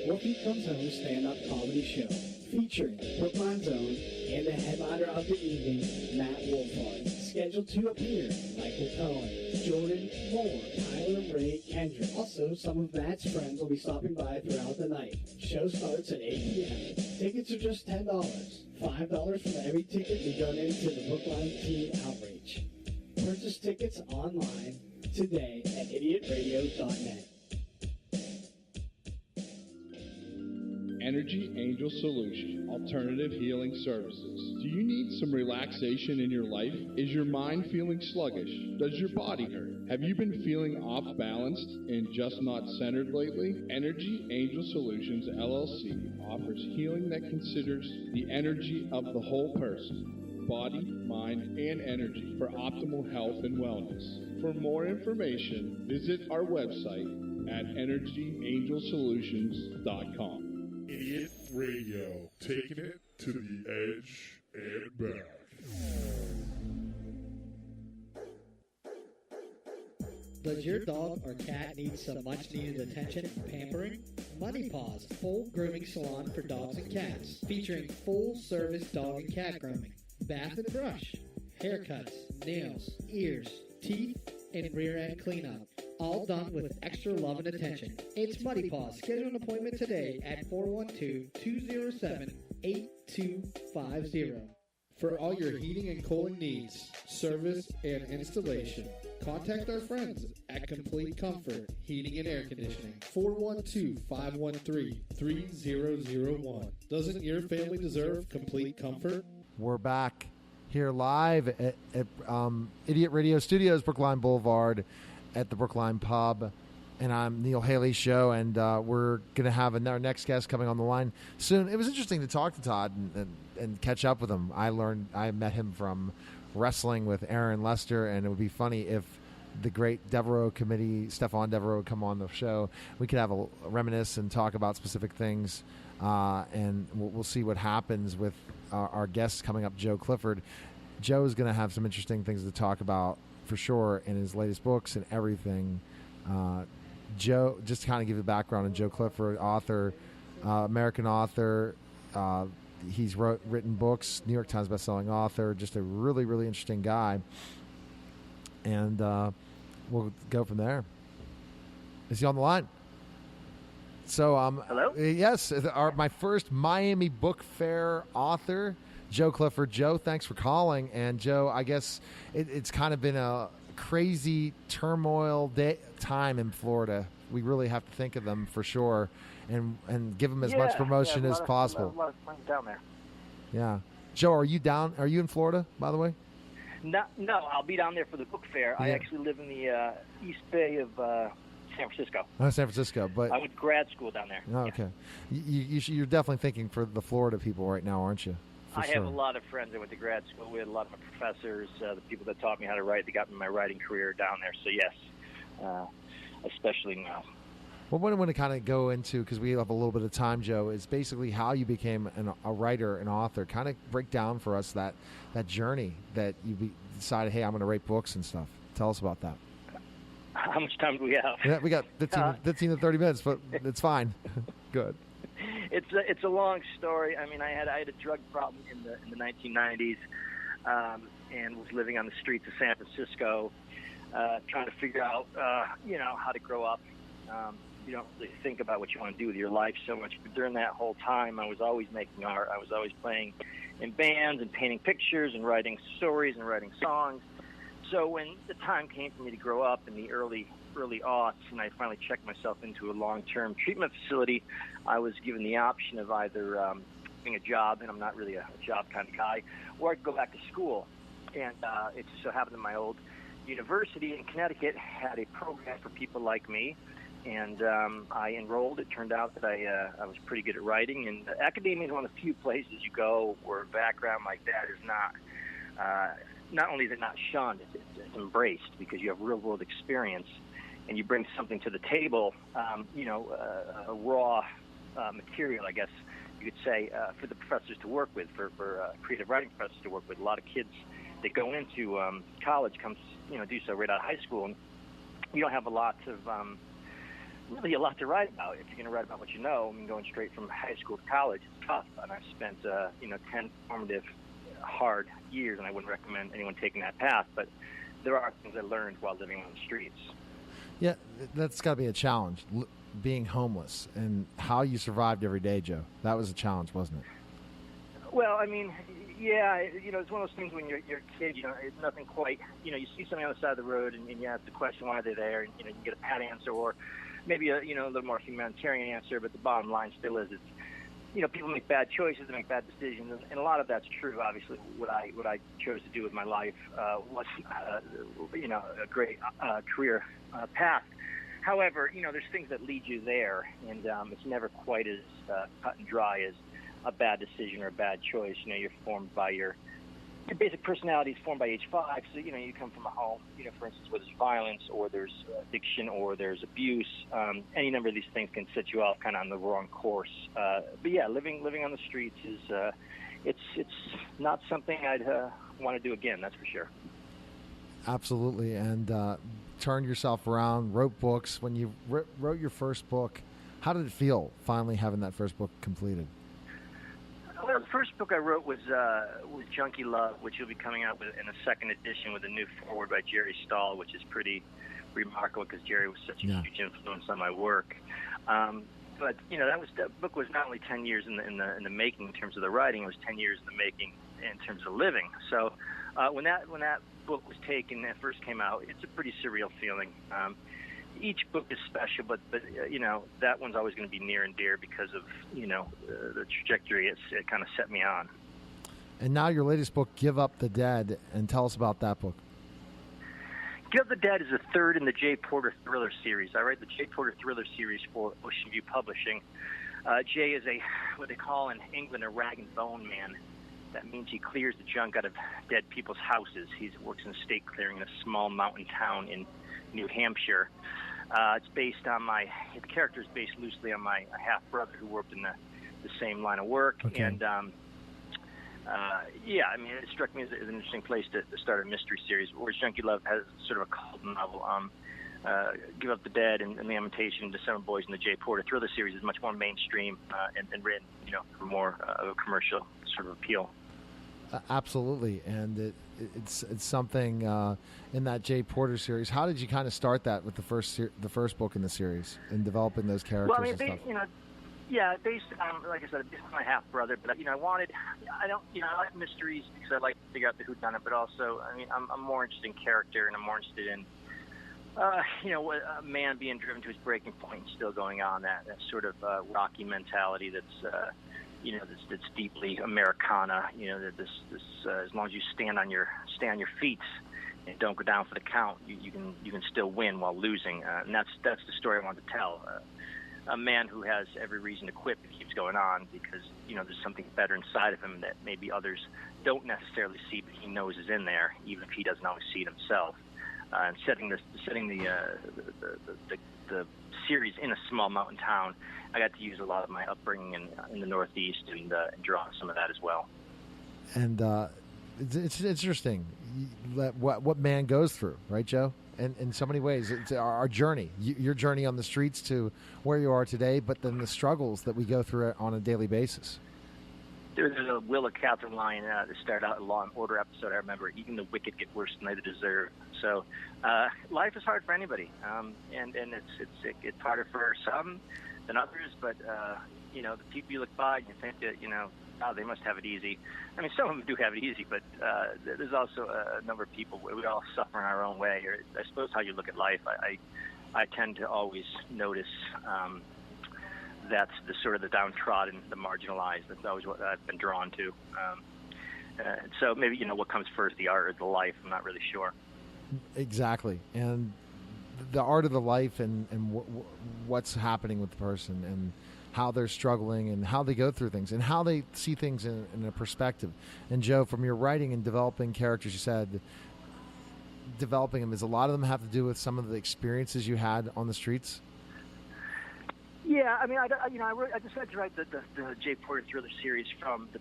Wolfie Comes Home stand-up comedy show featuring Brookline's own and the headliner of the evening, Matt Wolfhard. Scheduled to appear Michael Cohen, Jordan Moore, Tyler Ray Kendrick. Also, some of Matt's friends will be stopping by throughout the night. Show starts at 8 p.m. Tickets are just $10. $5 from every ticket we donate to the Brookline Teen Outreach. Purchase tickets online today at idiotradio.net. Energy Angel Solution, Alternative Healing Services. Do you need some relaxation in your life? Is your mind feeling sluggish? Does your body hurt? Have you been feeling off balanced and just not centered lately? Energy Angel Solutions LLC offers healing that considers the energy of the whole person, body, mind, and energy for optimal health and wellness. For more information, visit our website at energyangelsolutions.com. Idiot Radio, taking it to the edge and back. Does your dog or cat need some much-needed attention and pampering? Money Paws, full grooming salon for dogs and cats, featuring full-service dog and cat grooming, bath and brush, haircuts, nails, ears, teeth, and rear-end cleanup. All done with extra love and attention. It's Muddy Paws. Schedule an appointment today at 412-207-8250. For all your heating and cooling needs, service, and installation, contact our friends at Complete Comfort Heating and Air Conditioning. 412-513-3001. Doesn't your family deserve complete comfort? We're back here live at Idiot Radio Studios, Brookline Boulevard, at the Brookline Pub, and I'm Neil Haley Show, and we're going to have our next guest coming on the line soon. It was interesting to talk to Todd and catch up with him. I met him from wrestling with Aaron Lester, and it would be funny if the great Devereaux committee, Stefan Devereaux, would come on the show. We could have a reminisce and talk about specific things, and we'll see what happens with our guest coming up, Joe Clifford. Joe's going to have some interesting things to talk about for sure in his latest books and everything. Joe, just to kind of give you the background on Joe Clifford, author, American author. He's written books, New York Times bestselling author, just a really, really interesting guy. And we'll go from there. Is he on the line? So, hello? Yes, my first Miami Book Fair author, Joe Clifford. Joe, thanks for calling. And Joe, I guess it's kind of been a crazy turmoil time in Florida. We really have to think of them for sure, and give them as much promotion as possible. A lot of fun down there. Yeah, Joe, are you in Florida, by the way? No, I'll be down there for the book fair. Yeah. I actually live in the East Bay of San Francisco. Oh, San Francisco, but I went to grad school down there. Oh, okay, yeah. You're definitely thinking for the Florida people right now, aren't you? I have a lot of friends that went to grad school. We had a lot of my professors, the people that taught me how to write. They got me my writing career down there. So yes, especially now. Well, what I want to kind of go into, because we have a little bit of time, Joe, is basically how you became a writer, an author. Kind of break down for us that journey that you decided, hey, I'm going to write books and stuff. Tell us about that. How much time do we have? Yeah, we got 15 to 30 minutes, but it's fine. Good. It's a long story. I mean, I had a drug problem in the 1990s, and was living on the streets of San Francisco, trying to figure out how to grow up. You don't really think about what you want to do with your life so much. But during that whole time, I was always making art. I was always playing in bands and painting pictures and writing stories and writing songs. So when the time came for me to grow up in the early aughts, and I finally checked myself into a long-term treatment facility, I was given the option of either being a job, and I'm not really a job kind of guy, or I could go back to school. And it just so happened that my old university in Connecticut had a program for people like me, and I enrolled. It turned out that I was pretty good at writing, and academia is one of the few places you go where a background like that is not not only is it not shunned, it's embraced because you have real-world experience and you bring something to the table, a raw material, I guess you could say, for the professors to work with, for creative writing professors to work with. A lot of kids that go into college do so right out of high school, and you don't have a lot really a lot to write about. If you're going to write about what you know, I mean, going straight from high school to college, it's tough. And I've spent 10 formative, hard years, and I wouldn't recommend anyone taking that path. But there are things I learned while living on the streets. Yeah, that's got to be a challenge, being homeless, and how you survived every day, Joe. That was a challenge, wasn't it? Well, I mean, yeah, it's one of those things when you're a kid, it's nothing quite, you see something on the side of the road and you have to question why they're there, and, you can get a pat answer or maybe a little more humanitarian answer, but the bottom line still is people make bad choices, they make bad decisions, and a lot of that's true. Obviously, what I chose to do with my life wasn't, a great career path. However, there's things that lead you there, and it's never quite as cut and dry as a bad decision or a bad choice. You're formed by your basic personality is formed by age 5. So, you come from a home, for instance, where there's violence or there's addiction or there's abuse. Any number of these things can set you off kind of on the wrong course. But yeah, living on the streets is, it's not something I'd want to do again. That's for sure. Absolutely. And turned yourself around, wrote books. When you wrote your first book, how did it feel finally having that first book completed? Well, the first book I wrote was Junkie Love, which will be coming out in a second edition with a new foreword by Jerry Stahl, which is pretty remarkable because Jerry was such a huge influence on my work. But that book was not only 10 years in the making in terms of the writing; it was 10 years in the making in terms of living. So when that book was taken and first came out, it's a pretty surreal feeling. Each book is special, but that one's always going to be near and dear because of the trajectory it kind of set me on. And now your latest book, Give Up the Dead, and tell us about that book. Give Up the Dead is the third in the J. Porter Thriller series. I write the J. Porter Thriller series for Ocean View Publishing. Jay is what they call in England a rag and bone man. That means he clears the junk out of dead people's houses. He works in estate clearing in a small mountain town in New Hampshire. It's based on the character is based loosely on my half-brother who worked in the same line of work. Okay. And, it struck me as an interesting place to start a mystery series, whereas Junkie Love has sort of a cult novel. Give Up the Dead and The Imitation, December Boys, and the J. Porter Thriller series is much more mainstream and written, for more of a commercial sort of appeal. Absolutely, and it's something in that J. Porter series. How did you kind of start that with the first book in the series in developing those characters? Well, I mean, based on, like I said, based on my half brother. But I like mysteries because I like to figure out the whodunit. But also, I'm more interested in character, and I'm more interested in a man being driven to his breaking point and still going on. That sort of Rocky mentality that's deeply Americana. As long as you stay on your feet and don't go down for the count, you can still win while losing. And that's the story I want to tell. A man who has every reason to quit but keeps going on because there's something better inside of him that maybe others don't necessarily see, but he knows is in there, even if he doesn't always see it himself. And setting the series in a small mountain town, I got to use a lot of my upbringing in the Northeast and draw on some of that as well. And it's interesting what man goes through, right, Joe? And in so many ways, it's our journey, your journey on the streets to where you are today, but then the struggles that we go through on a daily basis. There's a Willa Catherine line that started out in a Law and Order episode. I remember, even the wicked get worse than they deserve. So life is hard for anybody, and it's harder for some than others. But the people you look by and you think that they must have it easy. I mean, some of them do have it easy, but there's also a number of people where we all suffer in our own way. Or I suppose how you look at life. I tend to always notice. That's the sort of the downtrodden, the marginalized. That's always what I've been drawn to. So maybe, what comes first, the art or the life? I'm not really sure. Exactly. And the art of the life and what's happening with the person. And how they're struggling and how they go through things and how they see things in a perspective. And Joe, from your writing and developing characters, you said developing them, is a lot of them have to do with some of the experiences you had on the streets? Yeah, I mean, I decided to write the Jay Porter thriller series from the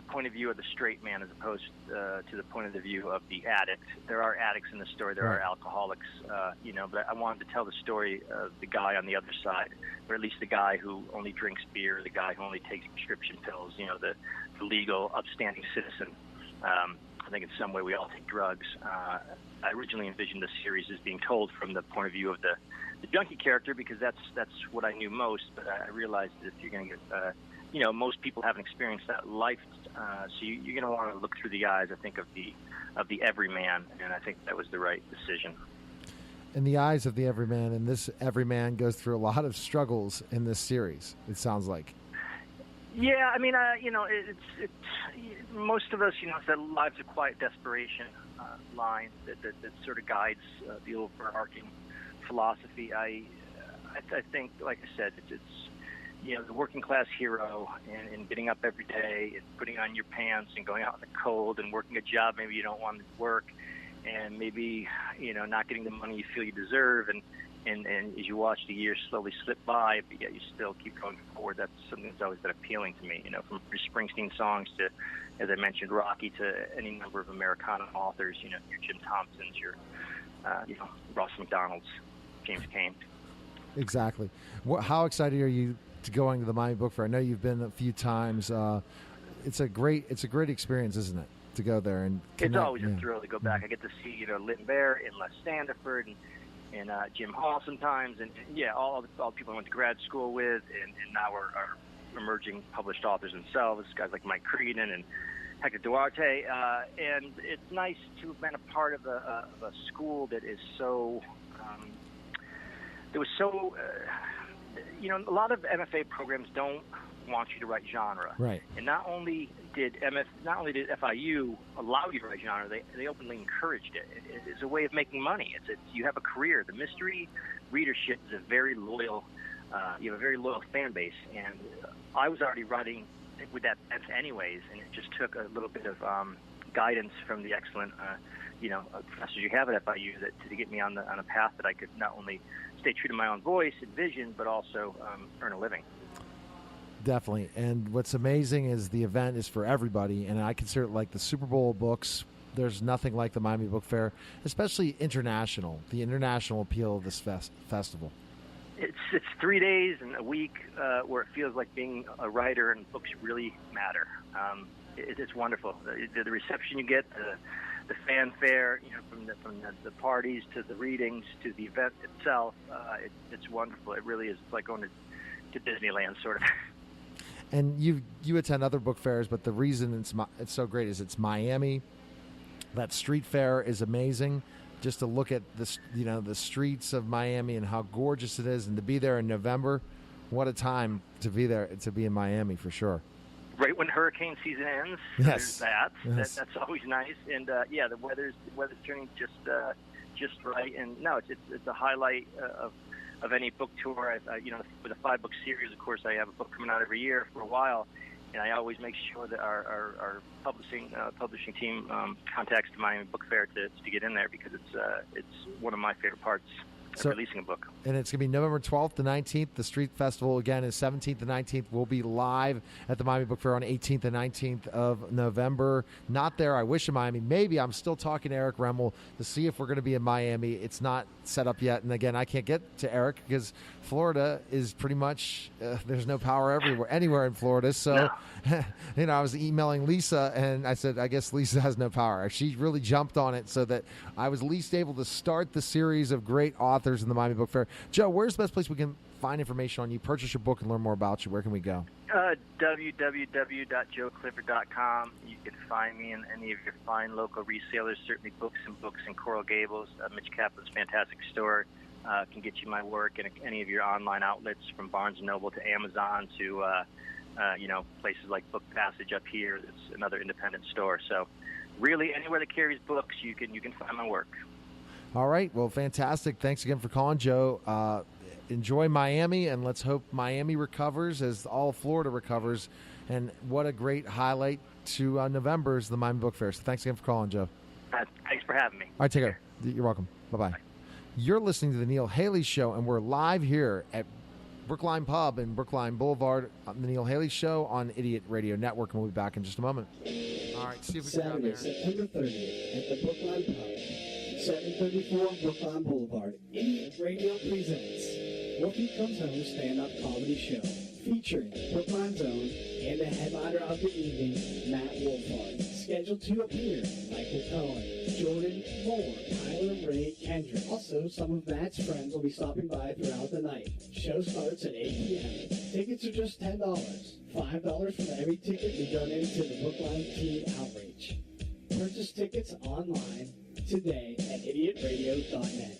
point of view of the straight man as opposed to the point of the view of the addict. There are addicts in the story. There are alcoholics, but I wanted to tell the story of the guy on the other side, or at least the guy who only drinks beer, the guy who only takes prescription pills, the legal, upstanding citizen. I think in some way we all take drugs. I originally envisioned the series as being told from the point of view of the junkie character because that's what I knew most. But I realized that if you're going to get, most people haven't experienced that life, so you're going to want to look through the eyes, I think, of the everyman, and I think that was the right decision. In the eyes of the everyman, and this everyman goes through a lot of struggles in this series. It sounds like. Yeah, I mean, it's most of us, it's that lives of quiet desperation line that sort of guides the overarching philosophy. I think, like I said, it's the working class hero and getting up every day and putting on your pants and going out in the cold and working a job maybe you don't want to work, and maybe not getting the money you feel you deserve, and as you watch the years slowly slip by, but yet you still keep going forward. That's something that's always been appealing to me, from Bruce Springsteen songs to, as I mentioned, Rocky, to any number of Americana authors, your Jim Thompsons, your, Ross McDonald's, James Cain. Exactly. How excited are you to going to the Miami Book Fair? I know you've been a few times. It's a great experience, isn't it, to go there and connect? It's always a thrill to go back. I get to see, Lynn Bear and Les Sandiford and Jim Hall sometimes, and all the people I went to grad school with, and now are emerging published authors themselves, guys like Mike Creedon and Hector Duarte, and it's nice to have been a part of a school that is so, a lot of MFA programs don't want you to write genre. Right. And not only did FIU allow you to write genre, they openly encouraged it. It's a way of making money. It's you have a career. The mystery readership is a very loyal, you have a very loyal fan base, and I was already writing with that bent anyways, and it just took a little bit of guidance from the excellent, professors you have at FIU to get me on a path that I could not only stay true to my own voice and vision, but also earn a living. Definitely. And what's amazing is the event is for everybody, and I consider it like the Super Bowl of books. There's nothing like the Miami Book Fair, especially international, the international appeal of this festival. It's 3 days and a week where it feels like being a writer and books really matter. It's wonderful. The reception you get, the fanfare, from the parties to the readings to the event itself, it's wonderful. It really is like going to Disneyland, sort of. And you attend other book fairs, but the reason it's so great is it's Miami. That street fair is amazing. Just to look at the streets of Miami and how gorgeous it is, and to be there in November, what a time to be there, to be in Miami for sure. Right when hurricane season ends, yes. There's that. Yes. That's always nice. And the weather's turning just right. And no, it's a highlight of any book tour. With a 5-book series, of course, I have a book coming out every year for a while, and I always make sure that our publishing team contacts the Miami Book Fair to get in there, because it's one of my favorite parts of releasing a book. And it's going to be November 12th to 19th. The Street Festival, again, is 17th to 19th. We'll be live at the Miami Book Fair on 18th and 19th of November. Not there. I wish in Miami. Maybe I'm still talking to Eric Remmel to see if we're going to be in Miami. It's not set up yet. And again, I can't get to Eric because Florida is pretty much, there's no power anywhere in Florida. So, no. I was emailing Lisa, and I said, I guess Lisa has no power. She really jumped on it so that I was at least able to start the series of great authors in the Miami Book Fair. Joe, where's the best place we can find information on you, purchase your book, and learn more about you? Where can we go? www.joeclifford.com. You can find me in any of your fine local resellers, certainly Books in Coral Gables. Mitch Kaplan's fantastic store can get you my work, and any of your online outlets from Barnes & Noble to Amazon to places like Book Passage up here. It's another independent store. So really anywhere that carries books, you can find my work. All right. Well, fantastic. Thanks again for calling, Joe. enjoy Miami, and let's hope Miami recovers as all Florida recovers. And what a great highlight to November is the Miami Book Fair. So thanks again for calling, Joe. Thanks for having me. All right, take care. You're welcome. Bye-bye. You're listening to the Neil Haley Show, and we're live here at Brookline Pub and Brookline Boulevard on the Neil Haley Show on Idiot Radio Network, and we'll be back in just a moment. All right, see if we can get out Saturday, there. September 30th at the Brookline Pub, 734 Brookline Boulevard. Idiot Radio presents Wolfie Comes Home stand-up comedy show featuring Brookline's own and the headliner of the evening, Matt Wolfhard. Scheduled to appear Michael Cohen, Jordan Moore, Tyler Ray Kendrick. Also, some of Matt's friends will be stopping by throughout the night. Show starts at 8 p.m. Tickets are just $10. $5 from every ticket we donate to the Brookline Teen Outreach. Purchase tickets online today at idiotradio.net.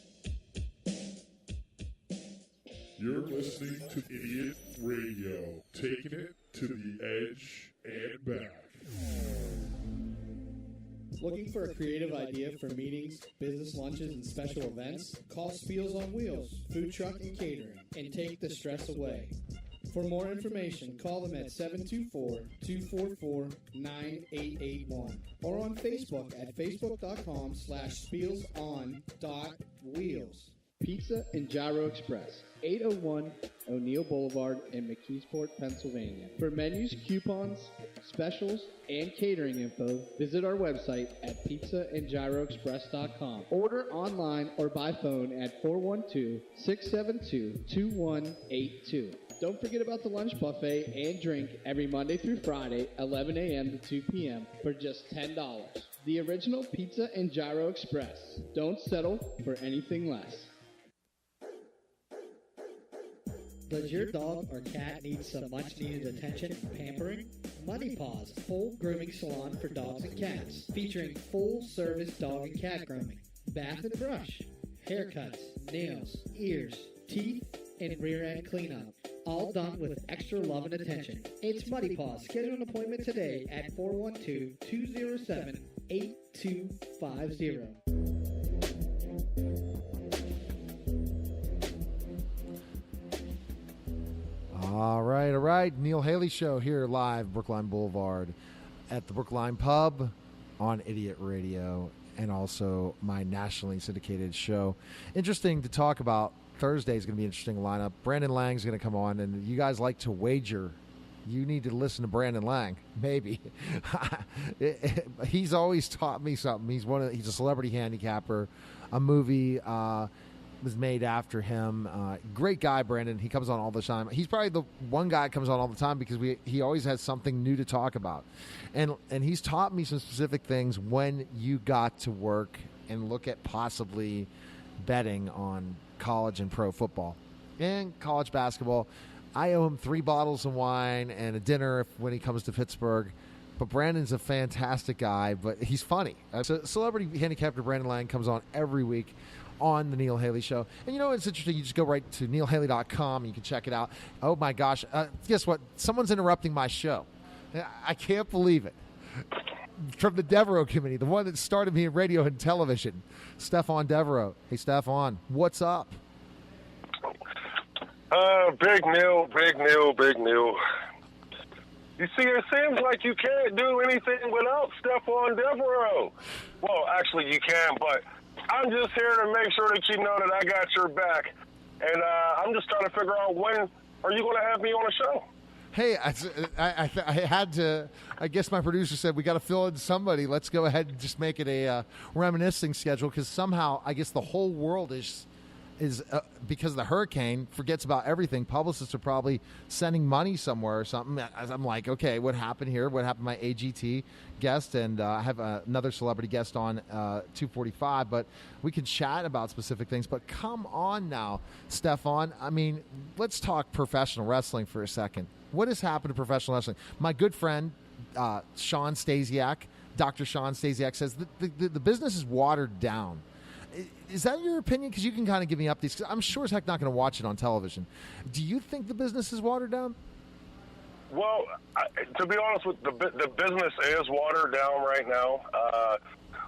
You're listening to Idiot Radio, taking it to the edge and back. Looking for a creative idea for meetings, business lunches, and special events? Call Spiels on Wheels, food truck and catering, and take the stress away. For more information, call them at 724-244-9881 or on Facebook at facebook.com/spielson.wheels. Pizza and Gyro Express, 801 O'Neill Boulevard in McKeesport, Pennsylvania. For menus, coupons, specials, and catering info, visit our website at pizzaandgyroexpress.com. Order online or by phone at 412-672-2182. Don't forget about the lunch buffet and drink every Monday through Friday, 11 a.m. to 2 p.m. for just $10. The original Pizza and Gyro Express. Don't settle for anything less. Does your dog or cat need some much-needed attention and pampering? Money Paws, full grooming salon for dogs and cats, featuring full-service dog and cat grooming, bath and brush, haircuts, nails, ears, teeth, and rear-end cleanup. All done with extra love and attention. It's Muddy Paws. Schedule an appointment today at 412-207-8250. All right. Neil Haley Show here live, Brookline Boulevard at the Brookline Pub on Idiot Radio, and also my nationally syndicated show. Interesting to talk about. Thursday is going to be an interesting lineup. Brandon Lang's going to come on, and you guys like to wager. You need to listen to Brandon Lang, maybe. He's always taught me something. He's a celebrity handicapper. A movie was made after him. Great guy, Brandon. He comes on all the time. He's probably the one guy that comes on all the time because he always has something new to talk about. And he's taught me some specific things when you got to work and look at possibly betting on college and pro football and college basketball. I owe him 3 bottles of wine and a dinner when he comes to Pittsburgh. But Brandon's a fantastic guy, but he's funny. So celebrity handicapper Brandon Lang comes on every week on the Neil Haley Show. And you know it's interesting? You just go right to neilhaley.com and you can check it out. Oh, my gosh. Guess what? Someone's interrupting my show. I can't believe it. From the Devereaux Committee, the one that started me in radio and television, Stefan Devereaux. Hey, Stefan, what's up? Big Neil. You see, it seems like you can't do anything without Stefan Devereaux. Well, actually, you can, but I'm just here to make sure that you know that I got your back. And I'm just trying to figure out when are you going to have me on the show? Hey, I had to. I guess my producer said we got to fill in somebody. Let's go ahead and just make it a reminiscing schedule because somehow I guess the whole world is because of the hurricane forgets about everything. Publicists are probably sending money somewhere or something. I'm like, okay, what happened here? What happened to my AGT guest? And I have another celebrity guest on 245, but we can chat about specific things. But come on now, Stefan. I mean, let's talk professional wrestling for a second. What has happened to professional wrestling? My good friend, Sean Stasiak, Dr. Sean Stasiak, says the business is watered down. Is that your opinion? Because you can kind of give me updates. I'm sure as heck not going to watch it on television. Do you think the business is watered down? Well, to be honest with the business is watered down right now.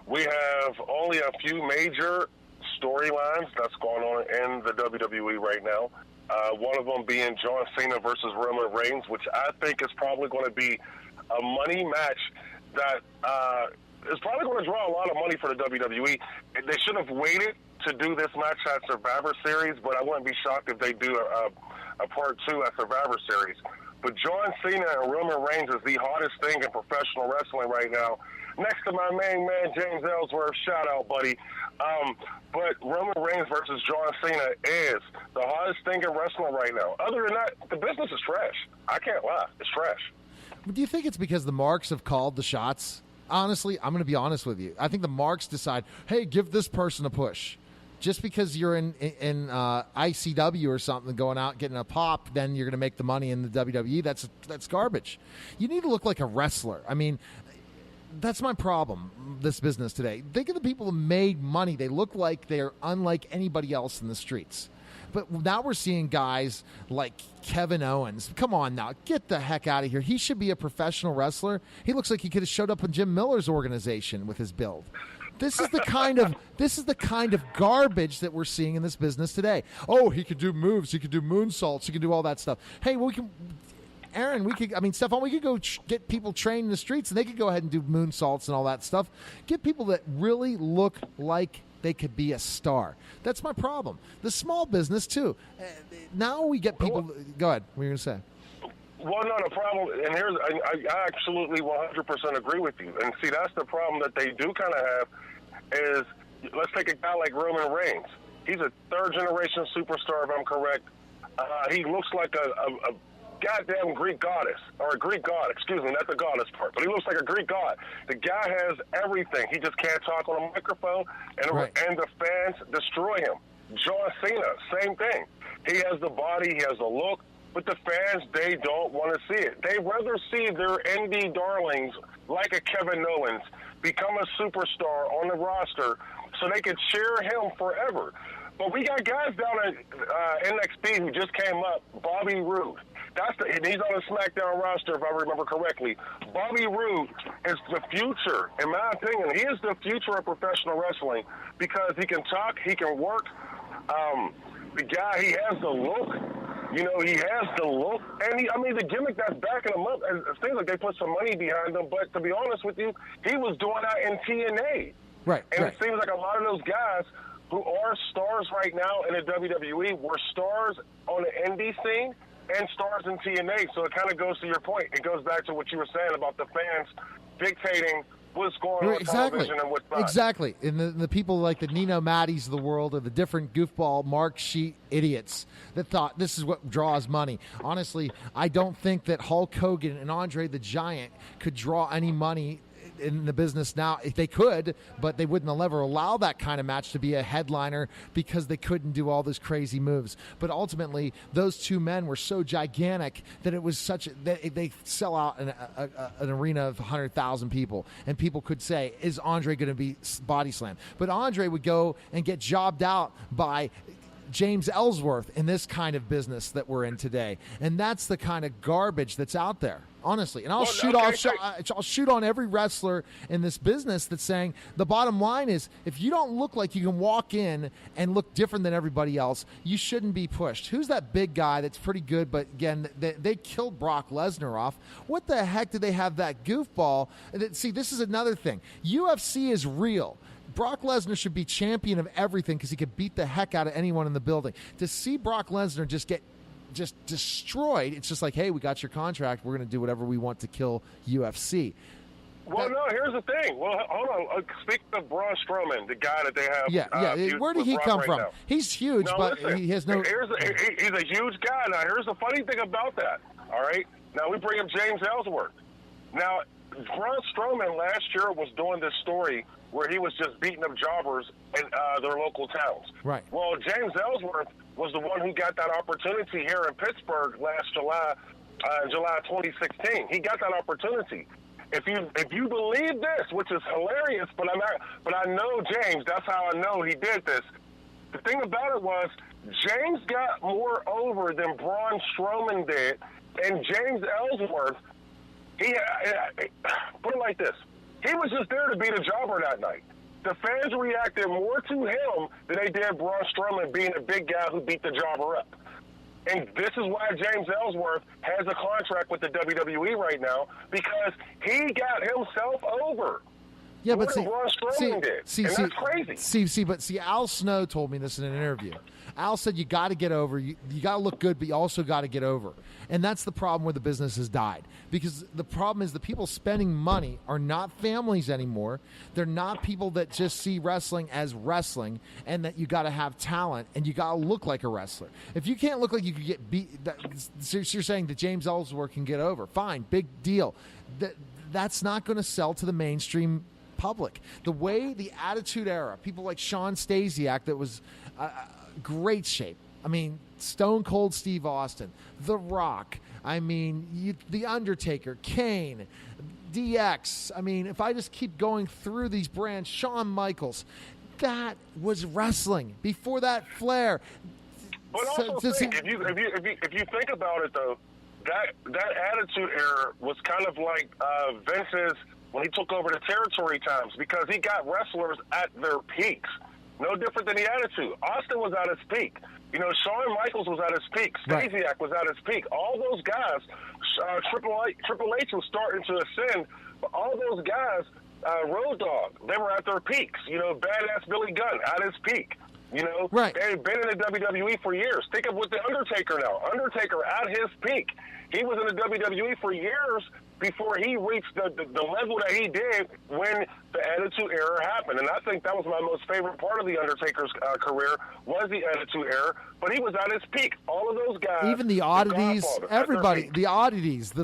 We have only a few major storylines that's going on in the WWE right now. One of them being John Cena versus Roman Reigns, which I think is probably going to be a money match that is probably going to draw a lot of money for the WWE. They should have waited to do this match at Survivor Series, but I wouldn't be shocked if they do a part 2 at Survivor Series. But John Cena and Roman Reigns is the hottest thing in professional wrestling right now. Next to my main man, James Ellsworth, shout out, buddy. But Roman Reigns versus John Cena is the hottest thing in wrestling right now. Other than that, the business is trash. I can't lie. It's trash. Do you think it's because the marks have called the shots? Honestly, I'm going to be honest with you. I think the marks decide, hey, give this person a push. Just because you're in ICW or something, going out getting a pop, then you're going to make the money in the WWE. That's garbage. You need to look like a wrestler. I mean, that's my problem, this business today. Think of the people who made money. They look like they're unlike anybody else in the streets. But now we're seeing guys like Kevin Owens. Come on now, get the heck out of here. He should be a professional wrestler. He looks like he could have showed up in Jim Miller's organization with his build. This is the kind of garbage that we're seeing in this business today. Oh, he could do moves. He could do moonsaults. He could do all that stuff. Hey, Stefan, we could go get people trained in the streets, and they could go ahead and do moonsaults and all that stuff. Get people that really look like they could be a star. That's my problem. The small business, too. Now we get people. Go ahead. What were you going to say? Well, no, the problem, and I absolutely 100% agree with you. And see, that's the problem that they do kind of have is, let's take a guy like Roman Reigns. He's a third-generation superstar, if I'm correct. He looks like a goddamn Greek goddess, or a Greek god, excuse me, not the goddess part, but he looks like a Greek god. The guy has everything. He just can't talk on a microphone, and the fans destroy him. John Cena, same thing. He has the body, he has the look, but the fans, they don't want to see it. They rather see their indie darlings, like a Kevin Owens, become a superstar on the roster so they could cheer him forever. But we got guys down at NXT who just came up, Bobby Roode. And he's on the SmackDown roster, if I remember correctly. Bobby Roode is the future, in my opinion. He is the future of professional wrestling because he can talk, he can work. The guy, he has the look. You know, he has the look. And, the gimmick that's backing him up, it seems like they put some money behind him. But to be honest with you, he was doing that in TNA. Right. And it seems like a lot of those guys who are stars right now in the WWE were stars on the indie scene and stars in TNA. So it kind of goes to your point. It goes back to what you were saying about the fans dictating what's going on television and what's not. Exactly. And the people like the Nino Mattis of the world or the different goofball mark sheet idiots that thought this is what draws money. Honestly, I don't think that Hulk Hogan and Andre the Giant could draw any money in the business now. If they could, but they wouldn't ever allow that kind of match to be a headliner because they couldn't do all those crazy moves. But ultimately, those two men were so gigantic that it was that they sell out an arena of 100,000 people, and people could say, is Andre going to be body slammed? But Andre would go and get jobbed out by James Ellsworth in this kind of business that we're in today. And that's the kind of garbage that's out there, honestly. And I'll shoot on every wrestler in this business that's saying the bottom line is if you don't look like you can walk in and look different than everybody else, you shouldn't be pushed. Who's that big guy that's pretty good, but again, they killed Brock Lesnar off. What the heck did they have that goofball? See, this is another thing. UFC is real. Brock Lesnar should be champion of everything because he could beat the heck out of anyone in the building. To see Brock Lesnar just get destroyed, it's just like, hey, we got your contract. We're going to do whatever we want to kill UFC. Well, no, here's the thing. Well, hold on. Speaking of Braun Strowman, the guy that they have. Where did he come from? Now. He's huge, but listen, he has no. He's a huge guy. Now, here's the funny thing about that. All right. Now, we bring up James Ellsworth. Now, Braun Strowman last year was doing this story where he was just beating up jobbers in their local towns. Right. Well, James Ellsworth was the one who got that opportunity here in Pittsburgh last July, July 2016. He got that opportunity. If you believe this, which is hilarious, but I know James. That's how I know he did this. The thing about it was James got more over than Braun Strowman did, and James Ellsworth. He put it like this. He was just there to beat a jobber that night. the fans reacted more to him than they did Braun Strowman being a big guy who beat the jobber up. And this is why James Ellsworth has a contract with the WWE right now, because he got himself over. Yeah, more but than Braun Strowman did. That's crazy. But Al Snow told me this in an interview. Al said you got to get over. You got to look good, but you also got to get over. And that's the problem where the business has died. Because the problem is the people spending money are not families anymore. They're not people that just see wrestling as wrestling, and that you got to have talent and you got to look like a wrestler. If you can't look like you could get beat, so you're saying that James Ellsworth can get over. Fine, big deal. That's not going to sell to the mainstream public. The way the Attitude Era, people like Sean Stasiak, that was great shape. I mean, Stone Cold Steve Austin, The Rock, The Undertaker, Kane, DX. I mean, if I just keep going through these brands, Shawn Michaels, that was wrestling. Before that, Flair. But also think, if you think about it though, that Attitude Era was kind of like Vince's when he took over the territory times, because he got wrestlers at their peaks. No different than the Attitude. Austin was at his peak. Shawn Michaels was at his peak. Stasiak was at his peak. All those guys, Triple H was starting to ascend, but all those guys, Road Dogg, they were at their peaks. Badass Billy Gunn at his peak. They've been in the WWE for years. Think of with the Undertaker now. Undertaker at his peak. He was in the WWE for years before he reached the level that he did when the Attitude Era happened. And I think that was my most favorite part of the Undertaker's career, was the Attitude Era. But he was at his peak. All of those guys, even the oddities, everybody, the oddities, yes,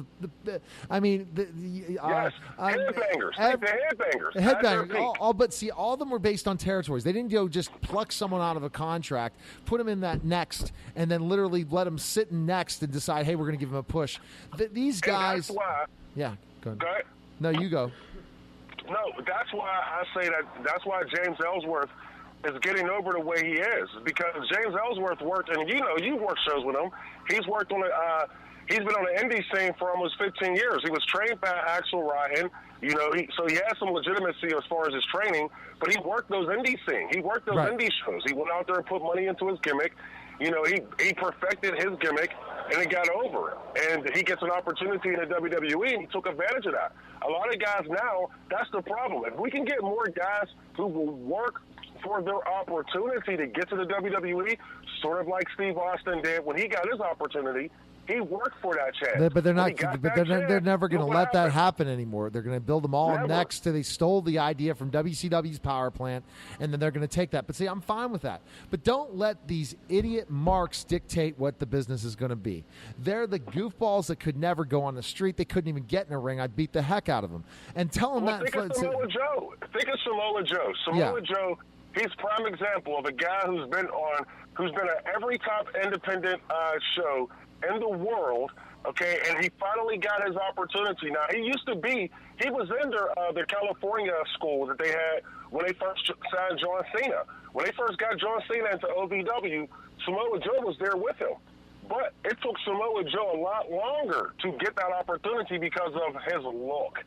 headbangers, the headbangers. But see, all of them were based on territories. They didn't go just pluck someone out of a contract, put him in that next, and then literally let him sit in next and decide, hey, we're going to give him a push. These guys. And that's why. Yeah, go ahead. Go ahead. No, you go. No, that's why I say that. That's why James Ellsworth is getting over the way he is, because James Ellsworth worked, and you've worked shows with him. He's worked on he's been on the indie scene for almost 15 years. He was trained by Axel Ryan. So he has some legitimacy as far as his training, but he worked those indie scenes. He worked those indie shows. He went out there and put money into his gimmick. He perfected his gimmick, and it got over. And he gets an opportunity in the WWE, and he took advantage of that. A lot of guys now, that's the problem. If we can get more guys who will work for their opportunity to get to the WWE, sort of like Steve Austin did when he got his opportunity, he worked for that chance. But they're not. They're never going to let that happen anymore. They're going to build them all next to. They stole the idea from WCW's power plant, and then they're going to take that. But see, I'm fine with that. But don't let these idiot marks dictate what the business is going to be. They're the goofballs that could never go on the street. They couldn't even get in a ring. I'd beat the heck out of them. And tell them that. Think of Samoa Joe. Samoa Joe. He's prime example of a guy who's been at every top independent show in the world, okay, and he finally got his opportunity. Now, he was in the California school that they had when they first signed John Cena. When they first got John Cena into OVW, Samoa Joe was there with him. But it took Samoa Joe a lot longer to get that opportunity because of his look.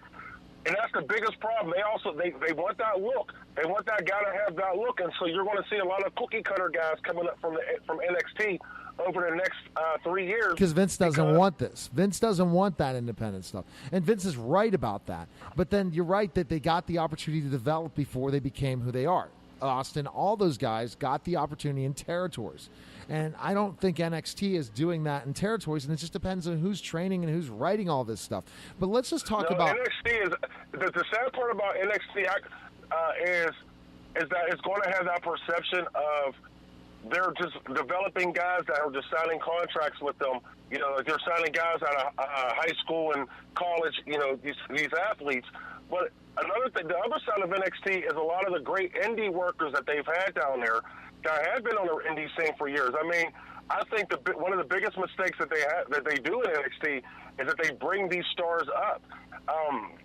And that's the biggest problem. They want that look. They want that guy to have that look. And so you're going to see a lot of cookie cutter guys coming up from NXT over the next 3 years. Because Vince doesn't want this. Vince doesn't want that independent stuff. And Vince is right about that. But then you're right that they got the opportunity to develop before they became who they are. Austin, all those guys got the opportunity in territories. And I don't think NXT is doing that in territories, and it just depends on who's training and who's writing all this stuff. But let's just talk about NXT. Is the sad part about NXT is that it's going to have that perception of they're just developing guys that are just signing contracts with them. They're signing guys out of high school and college. These athletes. But another thing, the other side of NXT is a lot of the great indie workers that they've had down there that have been on the indie scene for years. I mean, I think one of the biggest mistakes that they do in NXT is that they bring these stars up.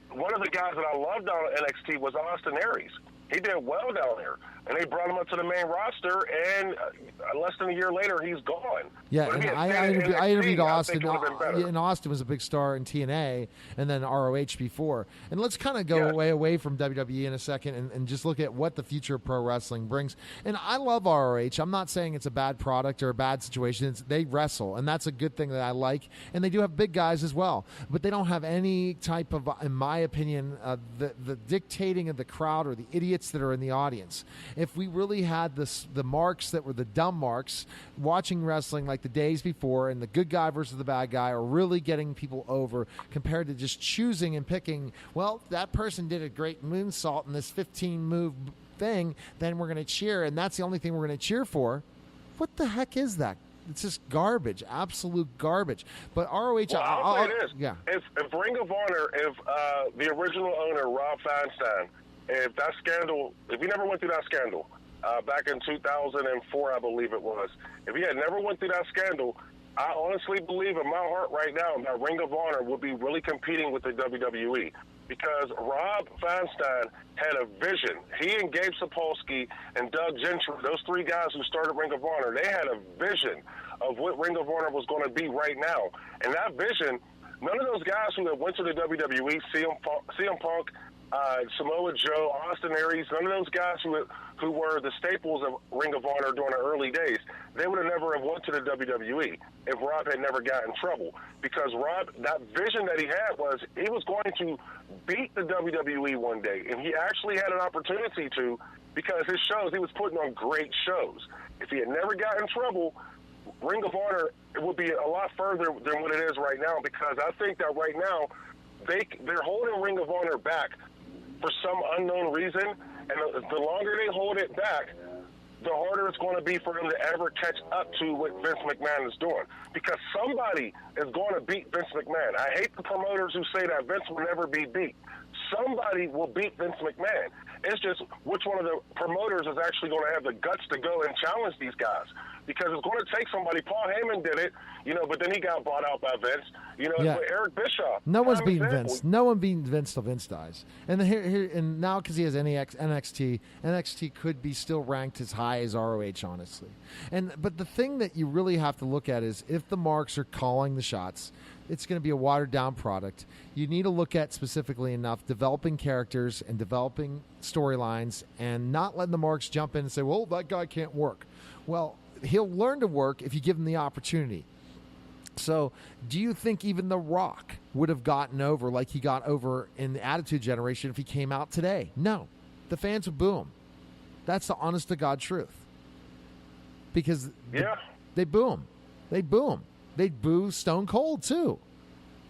One of the guys that I loved on NXT was Austin Aries. He did well down there, and they brought him up to the main roster, and less than a year later, he's gone. Yeah, But if and he had I stayed in interviewed NXT, I Austin. think it would've been better. And Austin was a big star in TNA and then ROH before. And let's kind of go away from WWE in a second and just look at what the future of pro wrestling brings. And I love ROH. I'm not saying it's a bad product or a bad situation. They wrestle, and that's a good thing that I like. And they do have big guys as well, but they don't have any type of, in my opinion, the dictating of the crowd or the idiots that are in the audience. If we really had the marks that were the dumb marks watching wrestling like the days before, and the good guy versus the bad guy are really getting people over compared to just choosing and picking, well, that person did a great moonsault in this 15-move thing, then we're going to cheer, and that's the only thing we're going to cheer for. What the heck is that? It's just garbage, absolute garbage. But ROH, well, I'll say this. Yeah. If Ring of Honor, if the original owner, Rob Feinstein, if that scandal, if he never went through that scandal, back in 2004, I believe it was, if he had never went through that scandal, I honestly believe in my heart right now that Ring of Honor would be really competing with the WWE, because Rob Feinstein had a vision. He and Gabe Sapolsky and Doug Gentry, those three guys who started Ring of Honor, they had a vision of what Ring of Honor was going to be right now. And that vision, none of those guys who went to the WWE, CM Punk, Samoa Joe, Austin Aries, none of those guys who were the staples of Ring of Honor during the early days, they would have never have went to the WWE if Rob had never got in trouble. Because Rob, that vision that he had was he was going to beat the WWE one day, and he actually had an opportunity to, because his shows, he was putting on great shows. If he had never got in trouble, Ring of Honor, it would be a lot further than what it is right now, because I think that right now they're holding Ring of Honor back for some unknown reason, and the longer they hold it back, the harder it's going to be for them to ever catch up to what Vince McMahon is doing. Because somebody is going to beat Vince McMahon. I hate the promoters who say that Vince will never be beat. Somebody will beat Vince McMahon. It's just which one of the promoters is actually going to have the guts to go and challenge these guys. Because it's going to take somebody. Paul Heyman did it, but then he got bought out by Vince. With Eric Bischoff. No one's beating Vince. No one beating Vince till Vince dies. And and now because he has NXT could be still ranked as high as ROH, honestly. But the thing that you really have to look at is if the marks are calling the shots, it's going to be a watered-down product. You need to look at specifically enough developing characters and developing storylines and not letting the marks jump in and say, well, that guy can't work. Well, he'll learn to work if you give him the opportunity. So do you think even The Rock would have gotten over like he got over in the Attitude Generation if he came out today? No. The fans would boo him. That's the honest-to-God truth. Because they boo him. They boo him. They'd boo Stone Cold, too,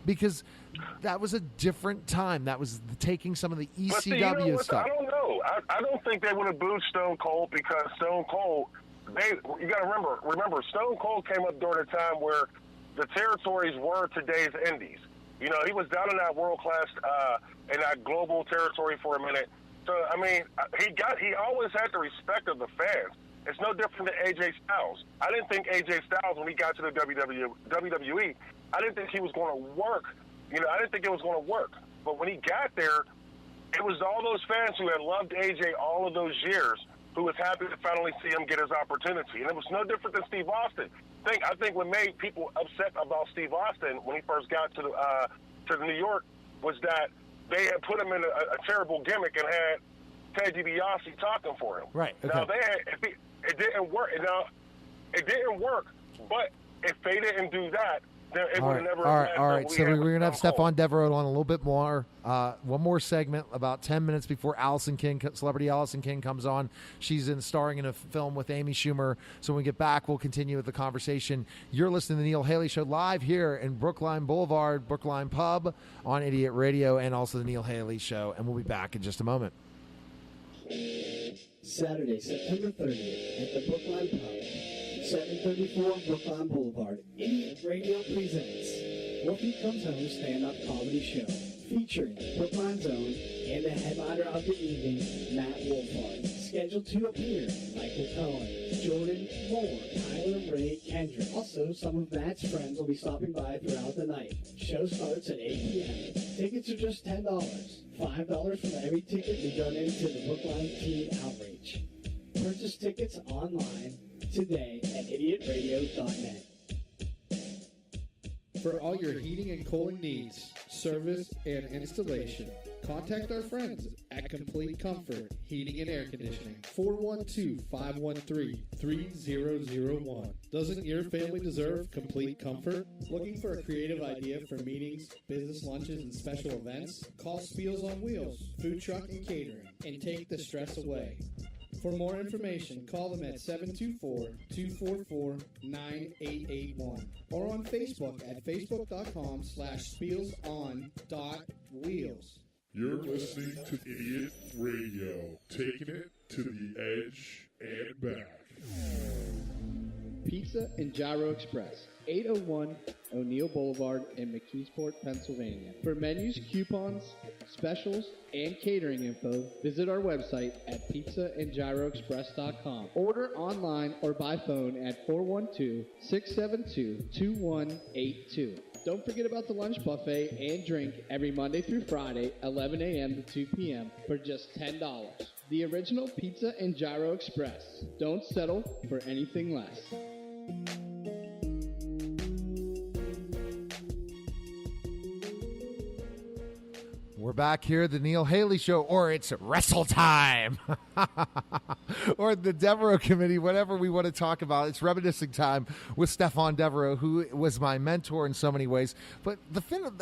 because that was a different time. That was taking some of the ECW stuff. I don't know. I don't think they would have booed Stone Cold because Stone Cold, you got to remember, Stone Cold came up during a time where the territories were today's indies. He was down in that world-class, in that global territory for a minute. So, I mean, he always had the respect of the fans. It's no different than AJ Styles. I didn't think AJ Styles, when he got to the WWE, I didn't think he was going to work. I didn't think it was going to work. But when he got there, it was all those fans who had loved AJ all of those years who was happy to finally see him get his opportunity. And it was no different than Steve Austin. I think what made people upset about Steve Austin when he first got to New York was that they had put him in a terrible gimmick and had Ted DiBiase talking for him. Right. Okay. Now, it didn't work. Now, it didn't work, but if they didn't do that, then it would have never happened. All right. So we're going to have Stephon Devereaux on a little bit more. One more segment, about 10 minutes before celebrity Allison King comes on. She's starring in a film with Amy Schumer. So when we get back, we'll continue with the conversation. You're listening to the Neil Haley Show live here in Brookline Boulevard, Brookline Pub on Idiot Radio, and also the Neil Haley Show. And we'll be back in just a moment. Saturday, September 30th at the Brookline Pub, 734 Brookline Boulevard. Idiot Radio presents Wolfie Comes Home stand-up comedy show featuring Brookline's own and the headliner of the evening, Matt Wolfhard. Scheduled to appear Michael Cohen, Jordan Moore, Tyler Ray Kendrick. Also, some of Matt's friends will be stopping by throughout the night. Show starts at 8 p.m. Tickets are just $10. $5 from every ticket we donate to the Brookline Teen Outreach. Purchase tickets online today at idiotradio.net. For all your heating and cooling needs, service, and installation, contact our friends at Complete Comfort Heating and Air Conditioning, 412-513-3001. Doesn't your family deserve complete comfort? Looking for a creative idea for meetings, business lunches, and special events? Call Spiels on Wheels, food truck and catering, and take the stress away. For more information, call them at 724-244-9881 or on Facebook at facebook.com/spielson.wheels. You're listening to Idiot Radio, taking it to the edge and back. Pizza and Gyro Express, 801 O'Neill Boulevard in McKeesport, Pennsylvania. For menus, coupons, specials, and catering info, visit our website at pizzaandgyroexpress.com. Order online or by phone at 412-672-2182. Don't forget about the lunch buffet and drink every Monday through Friday, 11 a.m. to 2 p.m. for just $10. The original Pizza and Gyro Express. Don't settle for anything less. We're back here at the Neil Haley Show, or it's Wrestle Time, or the Devereaux Committee, whatever we want to talk about. It's reminiscing time with Stefan Devereaux, who was my mentor in so many ways. But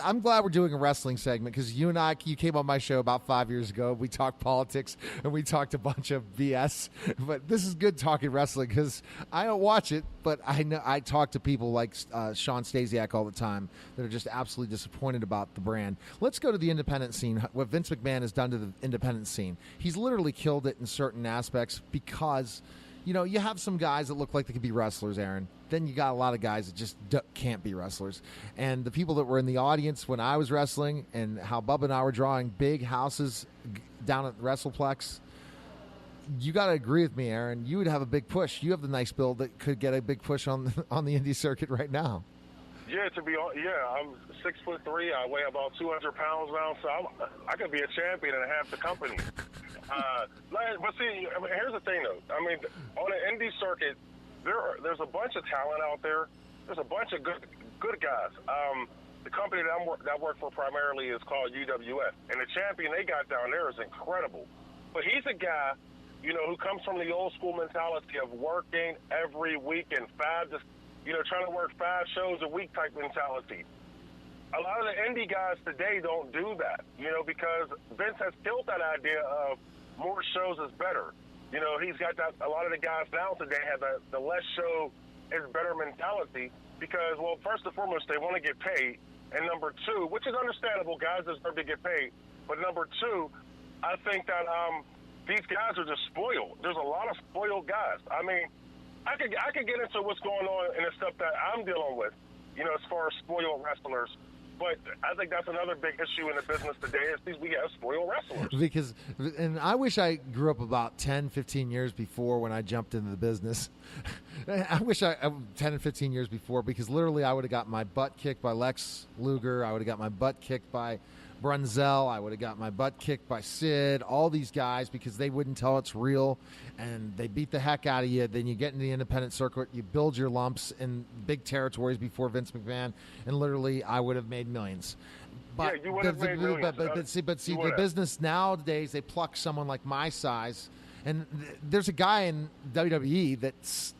I'm glad we're doing a wrestling segment because you came on my show about 5 years ago. We talked politics and we talked a bunch of BS. But this is good talking wrestling because I don't watch it, but I talk to people like Sean Stasiak all the time that are just absolutely disappointed about the brand. Let's go to the independent scene, what Vince McMahon has done to the independent scene. He's literally killed it in certain aspects because, you have some guys that look like they could be wrestlers, Aaron. Then you got a lot of guys that just can't be wrestlers. And the people that were in the audience when I was wrestling and how Bubba and I were drawing big houses down at WrestlePlex, you got to agree with me, Aaron. You would have a big push. You have the nice build that could get a big push on the indie circuit right now. Yeah, I'm 6'3". I weigh about 200 pounds now, so I could be a champion in half the company. But see, here's the thing, though. On the indie circuit, there's a bunch of talent out there. There's a bunch of good guys. The company that I work for primarily is called UWF, and the champion they got down there is incredible. But he's a guy, who comes from the old school mentality of working every week and trying to work 5 shows a week type mentality. A lot of the indie guys today don't do that, because Vince has killed that idea of more shows is better. He's got that. A lot of the guys now today have the less show is better mentality because, well, first and foremost, they want to get paid. And number 2, which is understandable, guys deserve to get paid. But number 2, I think that these guys are just spoiled. There's a lot of spoiled guys. I could get into what's going on and the stuff that I'm dealing with, as far as spoiled wrestlers. But I think that's another big issue in the business today is we have spoiled wrestlers. And I wish I grew up about 10, 15 years before when I jumped into the business. I wish 10 and 15 years before because literally I would have got my butt kicked by Lex Luger. I would have got my butt kicked by Brunzell. I would have got my butt kicked by Sid, all these guys because they wouldn't tell it's real and they beat the heck out of you. Then you get in the independent circuit, you build your lumps in big territories before Vince McMahon, and literally I would have made millions. But yeah, you would have made millions. But see, the business nowadays, they pluck someone like my size, and there's a guy in WWE that's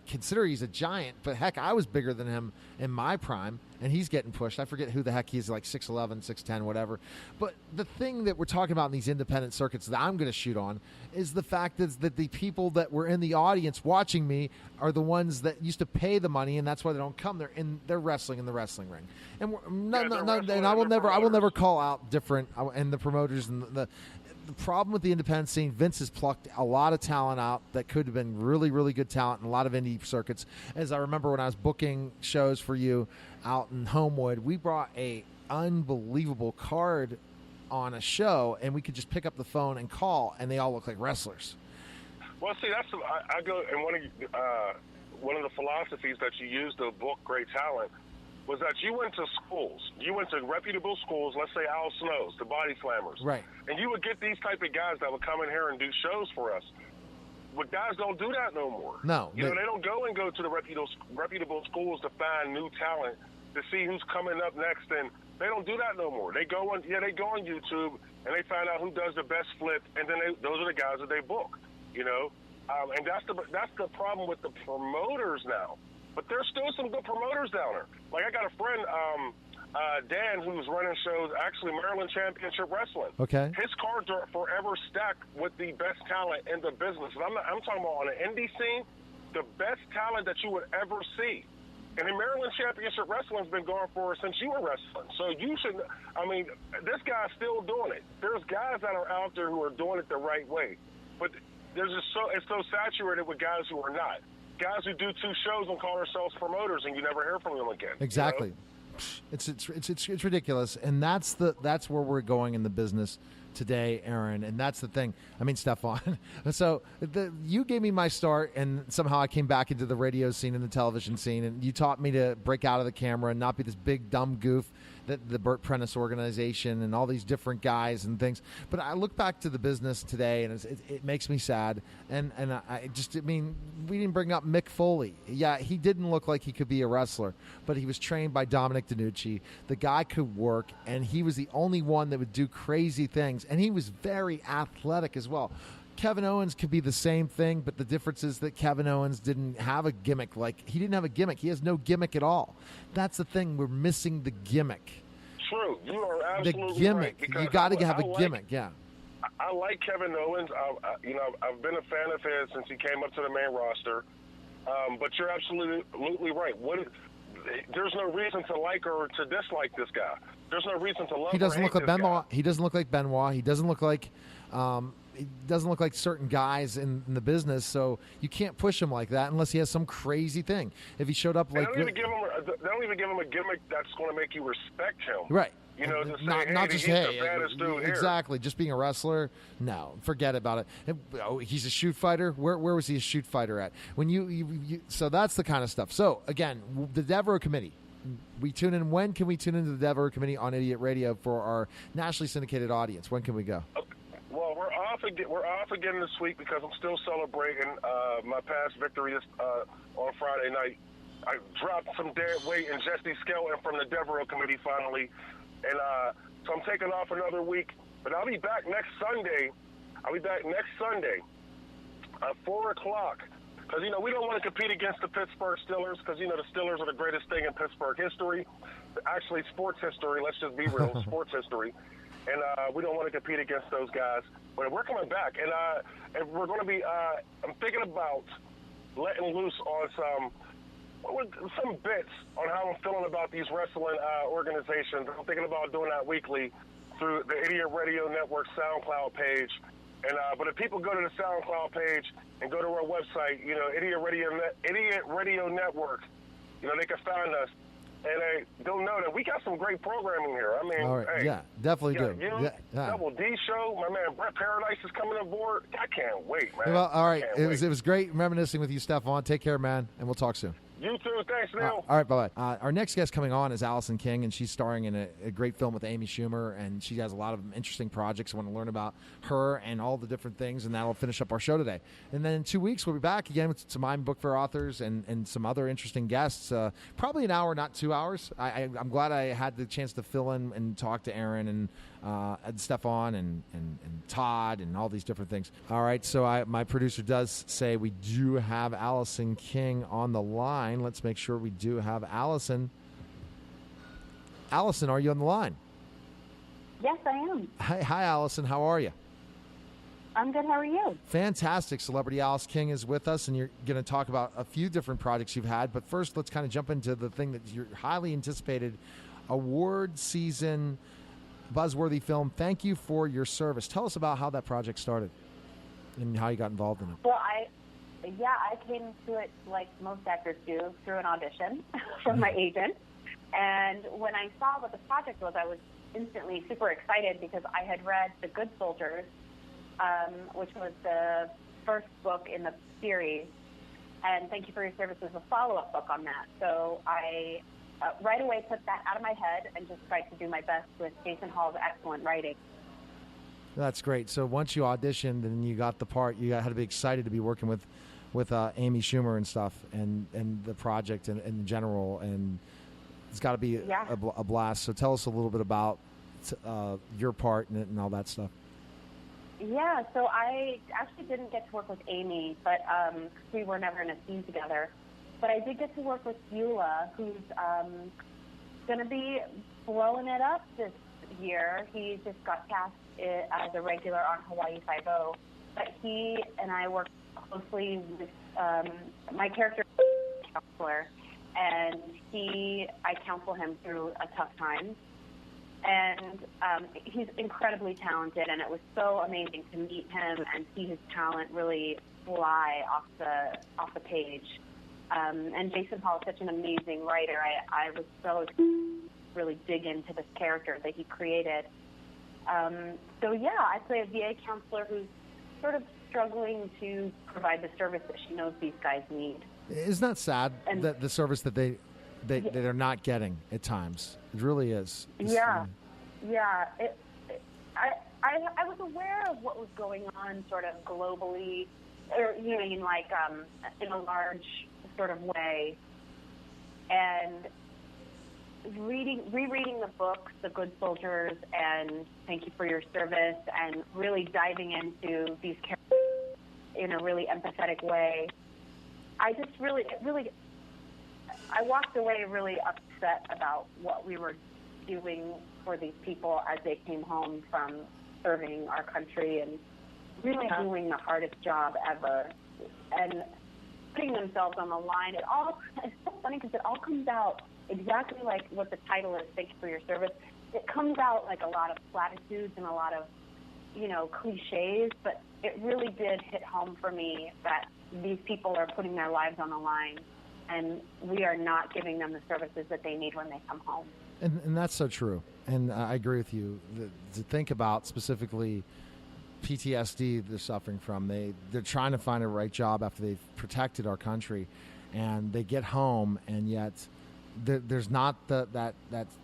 consider he's a giant, but heck, I was bigger than him in my prime, and he's getting pushed. I forget who the heck he is, like 6'11", 6'10", whatever. But the thing that we're talking about in these independent circuits that I'm going to shoot on is the fact that the people that were in the audience watching me are the ones that used to pay the money, and that's why they don't come. They're wrestling in the wrestling ring, and I will never call out different and the promoters and the problem with the independent scene, Vince has plucked a lot of talent out that could have been really, really good talent in a lot of indie circuits. As I remember when I was booking shows for you out in Homewood, we brought a unbelievable card on a show, and we could just pick up the phone and call, and they all look like wrestlers. Well, see, that's I go, and one of the philosophies that you use to book great talent was that you went to schools. You went to reputable schools, let's say Al Snow's, the Body Slammers. Right. And you would get these type of guys that would come in here and do shows for us. But guys don't do that no more. No. You know, they don't go to the reputable schools to find new talent, to see who's coming up next, and they don't do that no more. They go on YouTube, and they find out who does the best flip, and then those are the guys that they book, you know? And that's the problem with the promoters now. But there's still some good promoters down there. Like, I got a friend, Dan, who's running shows, actually Maryland Championship Wrestling. Okay. His cards are forever stacked with the best talent in the business. And I'm talking about on the indie scene, the best talent that you would ever see. And the Maryland Championship Wrestling's been going for since you were wrestling. So you should, this guy's still doing it. There's guys that are out there who are doing it the right way. But it's so saturated with guys who are not. Guys who do 2 shows and call themselves promoters, and you never hear from them again. Exactly. You know? It's ridiculous, and that's where we're going in the business today, Aaron. And that's the thing. I mean, Stefan. So you gave me my start, and somehow I came back into the radio scene and the television scene, and you taught me to break out of the camera and not be this big dumb goof that the Burt Prentice organization and all these different guys and things. But I look back to the business today, and it makes me sad. And we didn't bring up Mick Foley. Yeah, he didn't look like he could be a wrestler, but he was trained by Dominic DeNucci. The guy could work, and he was the only one that would do crazy things. And he was very athletic as well. Kevin Owens could be the same thing, but the difference is that Kevin Owens didn't have a gimmick. He didn't have a gimmick. He has no gimmick at all. That's the thing. We're missing the gimmick. True. You are absolutely the gimmick. Right. You got to have a gimmick, yeah. I like Kevin Owens. I've been a fan of his since he came up to the main roster. But you're absolutely right. There's no reason to like or to dislike this guy. There's no reason to love. He doesn't or look hate like this Benoit. guy. He doesn't look like Benoit. He doesn't look like. He doesn't look like certain guys in the business, so you can't push him like that unless he has some crazy thing. If he showed up like, they don't even give him a gimmick that's going to make you respect him. Right. You know, to say, not just he's the baddest dude here. Exactly. Just being a wrestler, no, forget about it. He's a shoot fighter. Where was he a shoot fighter at? When you so that's the kind of stuff. So again, the Devereaux Committee. We tune in. When can we tune into the Devereaux Committee on Idiot Radio for our nationally syndicated audience? When can we go? Well, we're off again this week because I'm still celebrating my past victory on Friday night. I dropped some dead weight in Jesse Skeleton from the Devereaux Committee finally, and so I'm taking off another week. But I'll be back next Sunday. At 4 o'clock. Because, we don't want to compete against the Pittsburgh Steelers because, the Steelers are the greatest thing in Pittsburgh history. Actually, sports history. Let's just be real, sports history. And we don't want to compete against those guys. But we're coming back. And we're going to be I'm thinking about letting loose on some bits on how I'm feeling about these wrestling organizations. I'm thinking about doing that weekly through the Idiot Radio Network SoundCloud page. And but if people go to the SoundCloud page and go to our website, Idiot Radio Network, they can find us. And they'll know that we got some great programming here. I mean, all right. hey, Yeah, definitely do. You, Double D Show, my man Brett Paradise is coming aboard. I can't wait, man. Well, all right. It was great reminiscing with you, Stefan. Take care, man, and we'll talk soon. You too. Thanks, Neil. All right, bye-bye. Our next guest coming on is Allison King, and she's starring in a great film with Amy Schumer, and she has a lot of interesting projects. I want to learn about her and all the different things, and that'll finish up our show today. And then in 2 weeks, we'll be back again with some I'm Book Fair authors and some other interesting guests. Probably an hour, not 2 hours. I'm glad I had the chance to fill in and talk to Aaron and Stefan and Todd and all these different things. All right, so my producer does say we do have Allison King on the line. Let's make sure we do have Allison. Allison, are you on the line? Yes, I am. Hi, Allison. How are you? I'm good. How are you? Fantastic. Celebrity Alice King is with us, and you're going to talk about a few different projects you've had. But first, let's kind of jump into the thing that you're highly anticipated award season buzzworthy film. Thank you for your service. Tell us about how that project started and how you got involved in it. Well, I came to it like most actors do, through an audition from my agent. And when I saw what the project was, I was instantly super excited because I had read The Good Soldiers, which was the first book in the series. And Thank You for Your Service is a follow-up book on that. So I right away put that out of my head and just tried to do my best with Jason Hall's excellent writing. That's great. So once you auditioned and you got the part, you had to be excited to be working with Amy Schumer and stuff, and the project in general, and it's got to be a blast. So tell us a little bit about your part and all that stuff. Yeah, so I actually didn't get to work with Amy, but we were never in a scene together. But I did get to work with Beulah, who's going to be blowing it up this year. He just got cast as a regular on Hawaii Five-0. But he and I worked closely with my character counselor, and I counsel him through a tough time. And he's incredibly talented, and it was so amazing to meet him and see his talent really fly off the page. And Jason Hall is such an amazing writer. I was so really dig into this character that he created. So yeah, I play a VA counselor who's sort of struggling to provide the service that she knows these guys need. Isn't that sad, that the service that they're not getting at times? It really is. Yeah. I was aware of what was going on sort of globally, or in a large sort of way, and rereading the books, The Good Soldiers and Thank You for Your Service, and really diving into these characters in a really empathetic way. I walked away really upset about what we were doing for these people as they came home from serving our country and really doing the hardest job ever and putting themselves on the line. It's so funny because it all comes out exactly like what the title is, Thank You for Your Service. It comes out like a lot of platitudes and a lot of, cliches, but it really did hit home for me that these people are putting their lives on the line, and we are not giving them the services that they need when they come home. And that's so true. And I agree with you. To think about specifically PTSD they're suffering from, they're trying to find a right job after they've protected our country, and they get home, and yet there's not that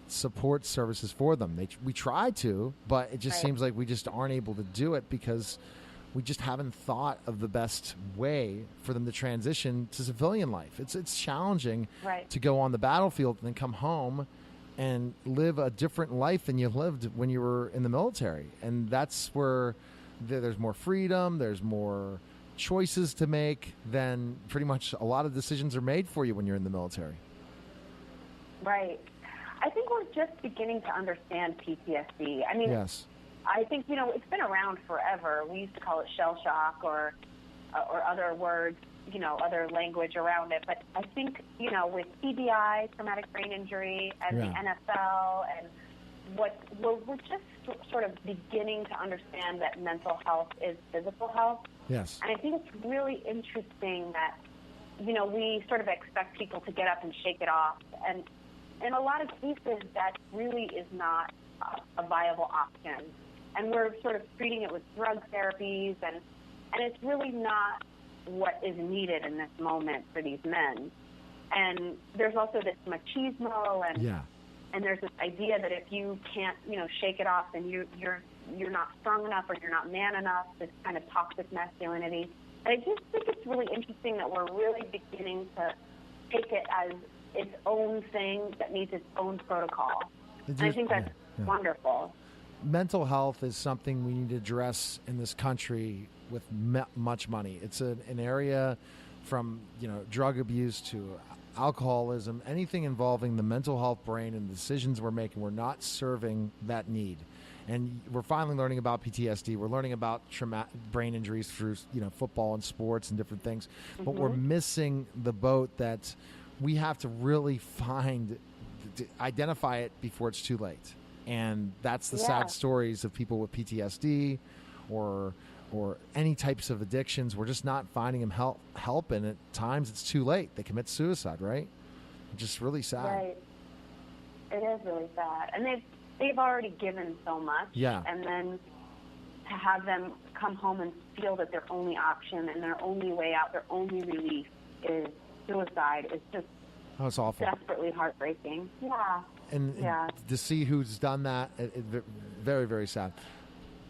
support services for them. We try to, but it just seems like we just aren't able to do it because we just haven't thought of the best way for them to transition to civilian life. It's challenging to go on the battlefield and then come home and live a different life than you lived when you were in the military. And that's where there's more freedom, there's more choices to make, then pretty much a lot of decisions are made for you when you're in the military. Right. I think we're just beginning to understand PTSD. I mean, yes. I think, it's been around forever. We used to call it shell shock or other words, other language around it. But I think, with TBI, traumatic brain injury, and the NFL, and we're just sort of beginning to understand that mental health is physical health. Yes. And I think it's really interesting that, we sort of expect people to get up and shake it off. And in a lot of cases, that really is not a viable option. And we're sort of treating it with drug therapies, and it's really not what is needed in this moment for these men. And there's also this machismo, and there's this idea that if you can't, shake it off, then you're not strong enough or you're not man enough. This kind of toxic masculinity. And I just think it's really interesting that we're really beginning to take it as its own thing that needs its own protocol. And I think that's wonderful. Mental health is something we need to address in this country with much money. It's an area from drug abuse to alcoholism, anything involving the mental health brain and the decisions we're making. We're not serving that need. And we're finally learning about PTSD. We're learning about brain injuries through football and sports and different things. Mm-hmm. But we're missing the boat that we have to really identify it before it's too late. And that's the Yeah. sad stories of people with PTSD or any types of addictions. We're just not finding them help, and at times it's too late. They commit suicide, right? Just really sad. Right. It is really sad. And they've already given so much. Yeah. And then to have them come home and feel that their only option and their only way out, their only relief is suicide is just it's awful. Desperately heartbreaking. Yeah. And to see who's done that, very, very sad.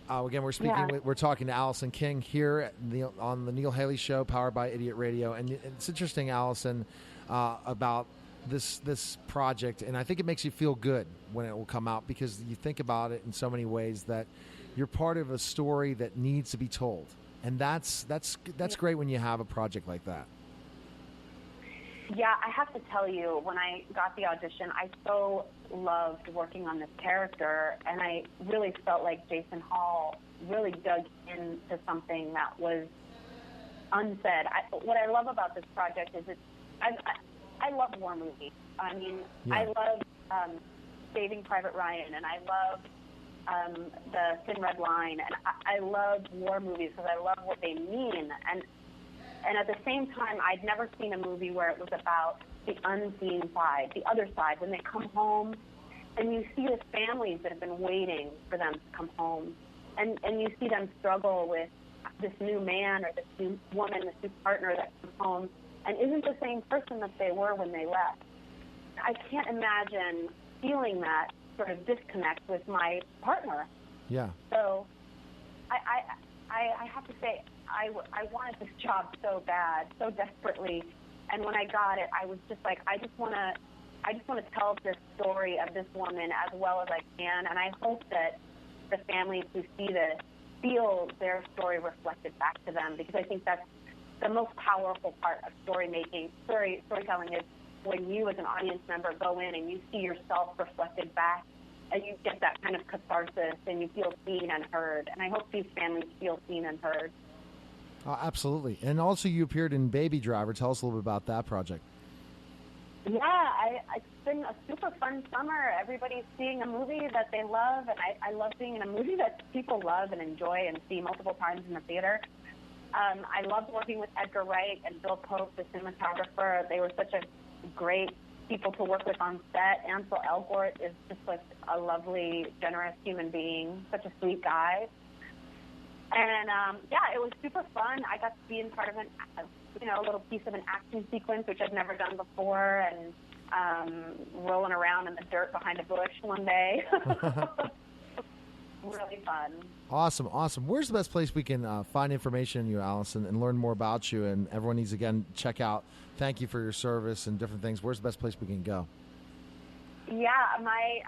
Again, we're talking to Allison King here on the Neil Haley Show, powered by Idiot Radio. And it's interesting, Allison, about this project. And I think it makes you feel good when it will come out, because you think about it in so many ways that you're part of a story that needs to be told. And that's great when you have a project like that. Yeah, I have to tell you, when I got the audition, I so loved working on this character, and I really felt like Jason Hall really dug into something that was unsaid. What I love about this project is I love war movies. I mean, I love Saving Private Ryan, and I love the Thin Red Line, and I love war movies because I love what they mean. And at the same time, I'd never seen a movie where it was about the unseen side, the other side, when they come home and you see the families that have been waiting for them to come home. And you see them struggle with this new man or this new woman, this new partner that comes home and isn't the same person that they were when they left. I can't imagine feeling that sort of disconnect with my partner. Yeah. So I have to say, I wanted this job so bad, so desperately, and when I got it, I was just like, I just want to tell this story of this woman as well as I can, and I hope that the families who see this feel their story reflected back to them, because I think that's the most powerful part of storytelling is when you as an audience member go in and you see yourself reflected back, and you get that kind of catharsis, and you feel seen and heard. And I hope these families feel seen and heard. Absolutely. And also you appeared in Baby Driver. Tell us a little bit about that project. Yeah, it's been a super fun summer. Everybody's seeing a movie that they love, and I love being in a movie that people love and enjoy and see multiple times in the theater. I loved working with Edgar Wright and Bill Pope, the cinematographer. They were such a great people to work with on set. Ansel Elgort is just like a lovely, generous human being, such a sweet guy. And it was super fun. I got to be in part of a little piece of an action sequence, which I've never done before, and rolling around in the dirt behind a bush one day. Really fun. Awesome. Where's the best place we can find information on you, Allison, and learn more about you? And everyone needs, again, check out. Thank you for your service and different things. Where's the best place we can go? Yeah, my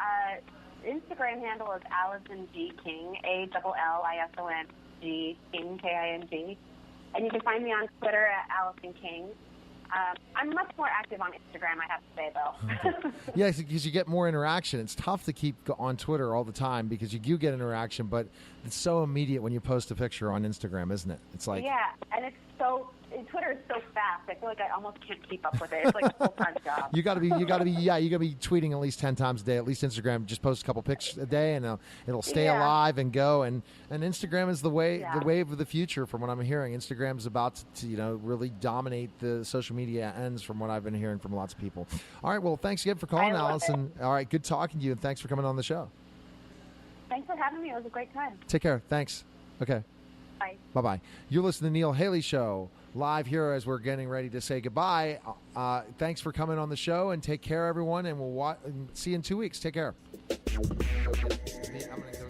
Instagram handle is Allison G. King, ALLISON G. King, King. And you can find me on Twitter at Allison King. I'm much more active on Instagram, I have to say, though. Yeah, because you get more interaction. It's tough to keep on Twitter all the time because you do get interaction, but it's so immediate when you post a picture on Instagram, isn't it? It's like... Yeah, and Twitter is so fast. I feel like I almost can't keep up with it. It's like a full-time job. You gotta be tweeting at least 10 times a day. At least Instagram, just post a couple pictures a day, and it'll stay alive and go. And Instagram is the wave of the future, from what I'm hearing. Instagram's about to really dominate the social media ends, from what I've been hearing from lots of people. All right, well, thanks again for calling, Allison. All right, good talking to you, and thanks for coming on the show. Thanks for having me. It was a great time. Take care. Thanks. Okay. Bye. Bye-bye. You're listening to the Neil Haley Show, live here as we're getting ready to say goodbye. Thanks for coming on the show, and take care, everyone, and we'll see you in 2 weeks. Take care. I'm gonna go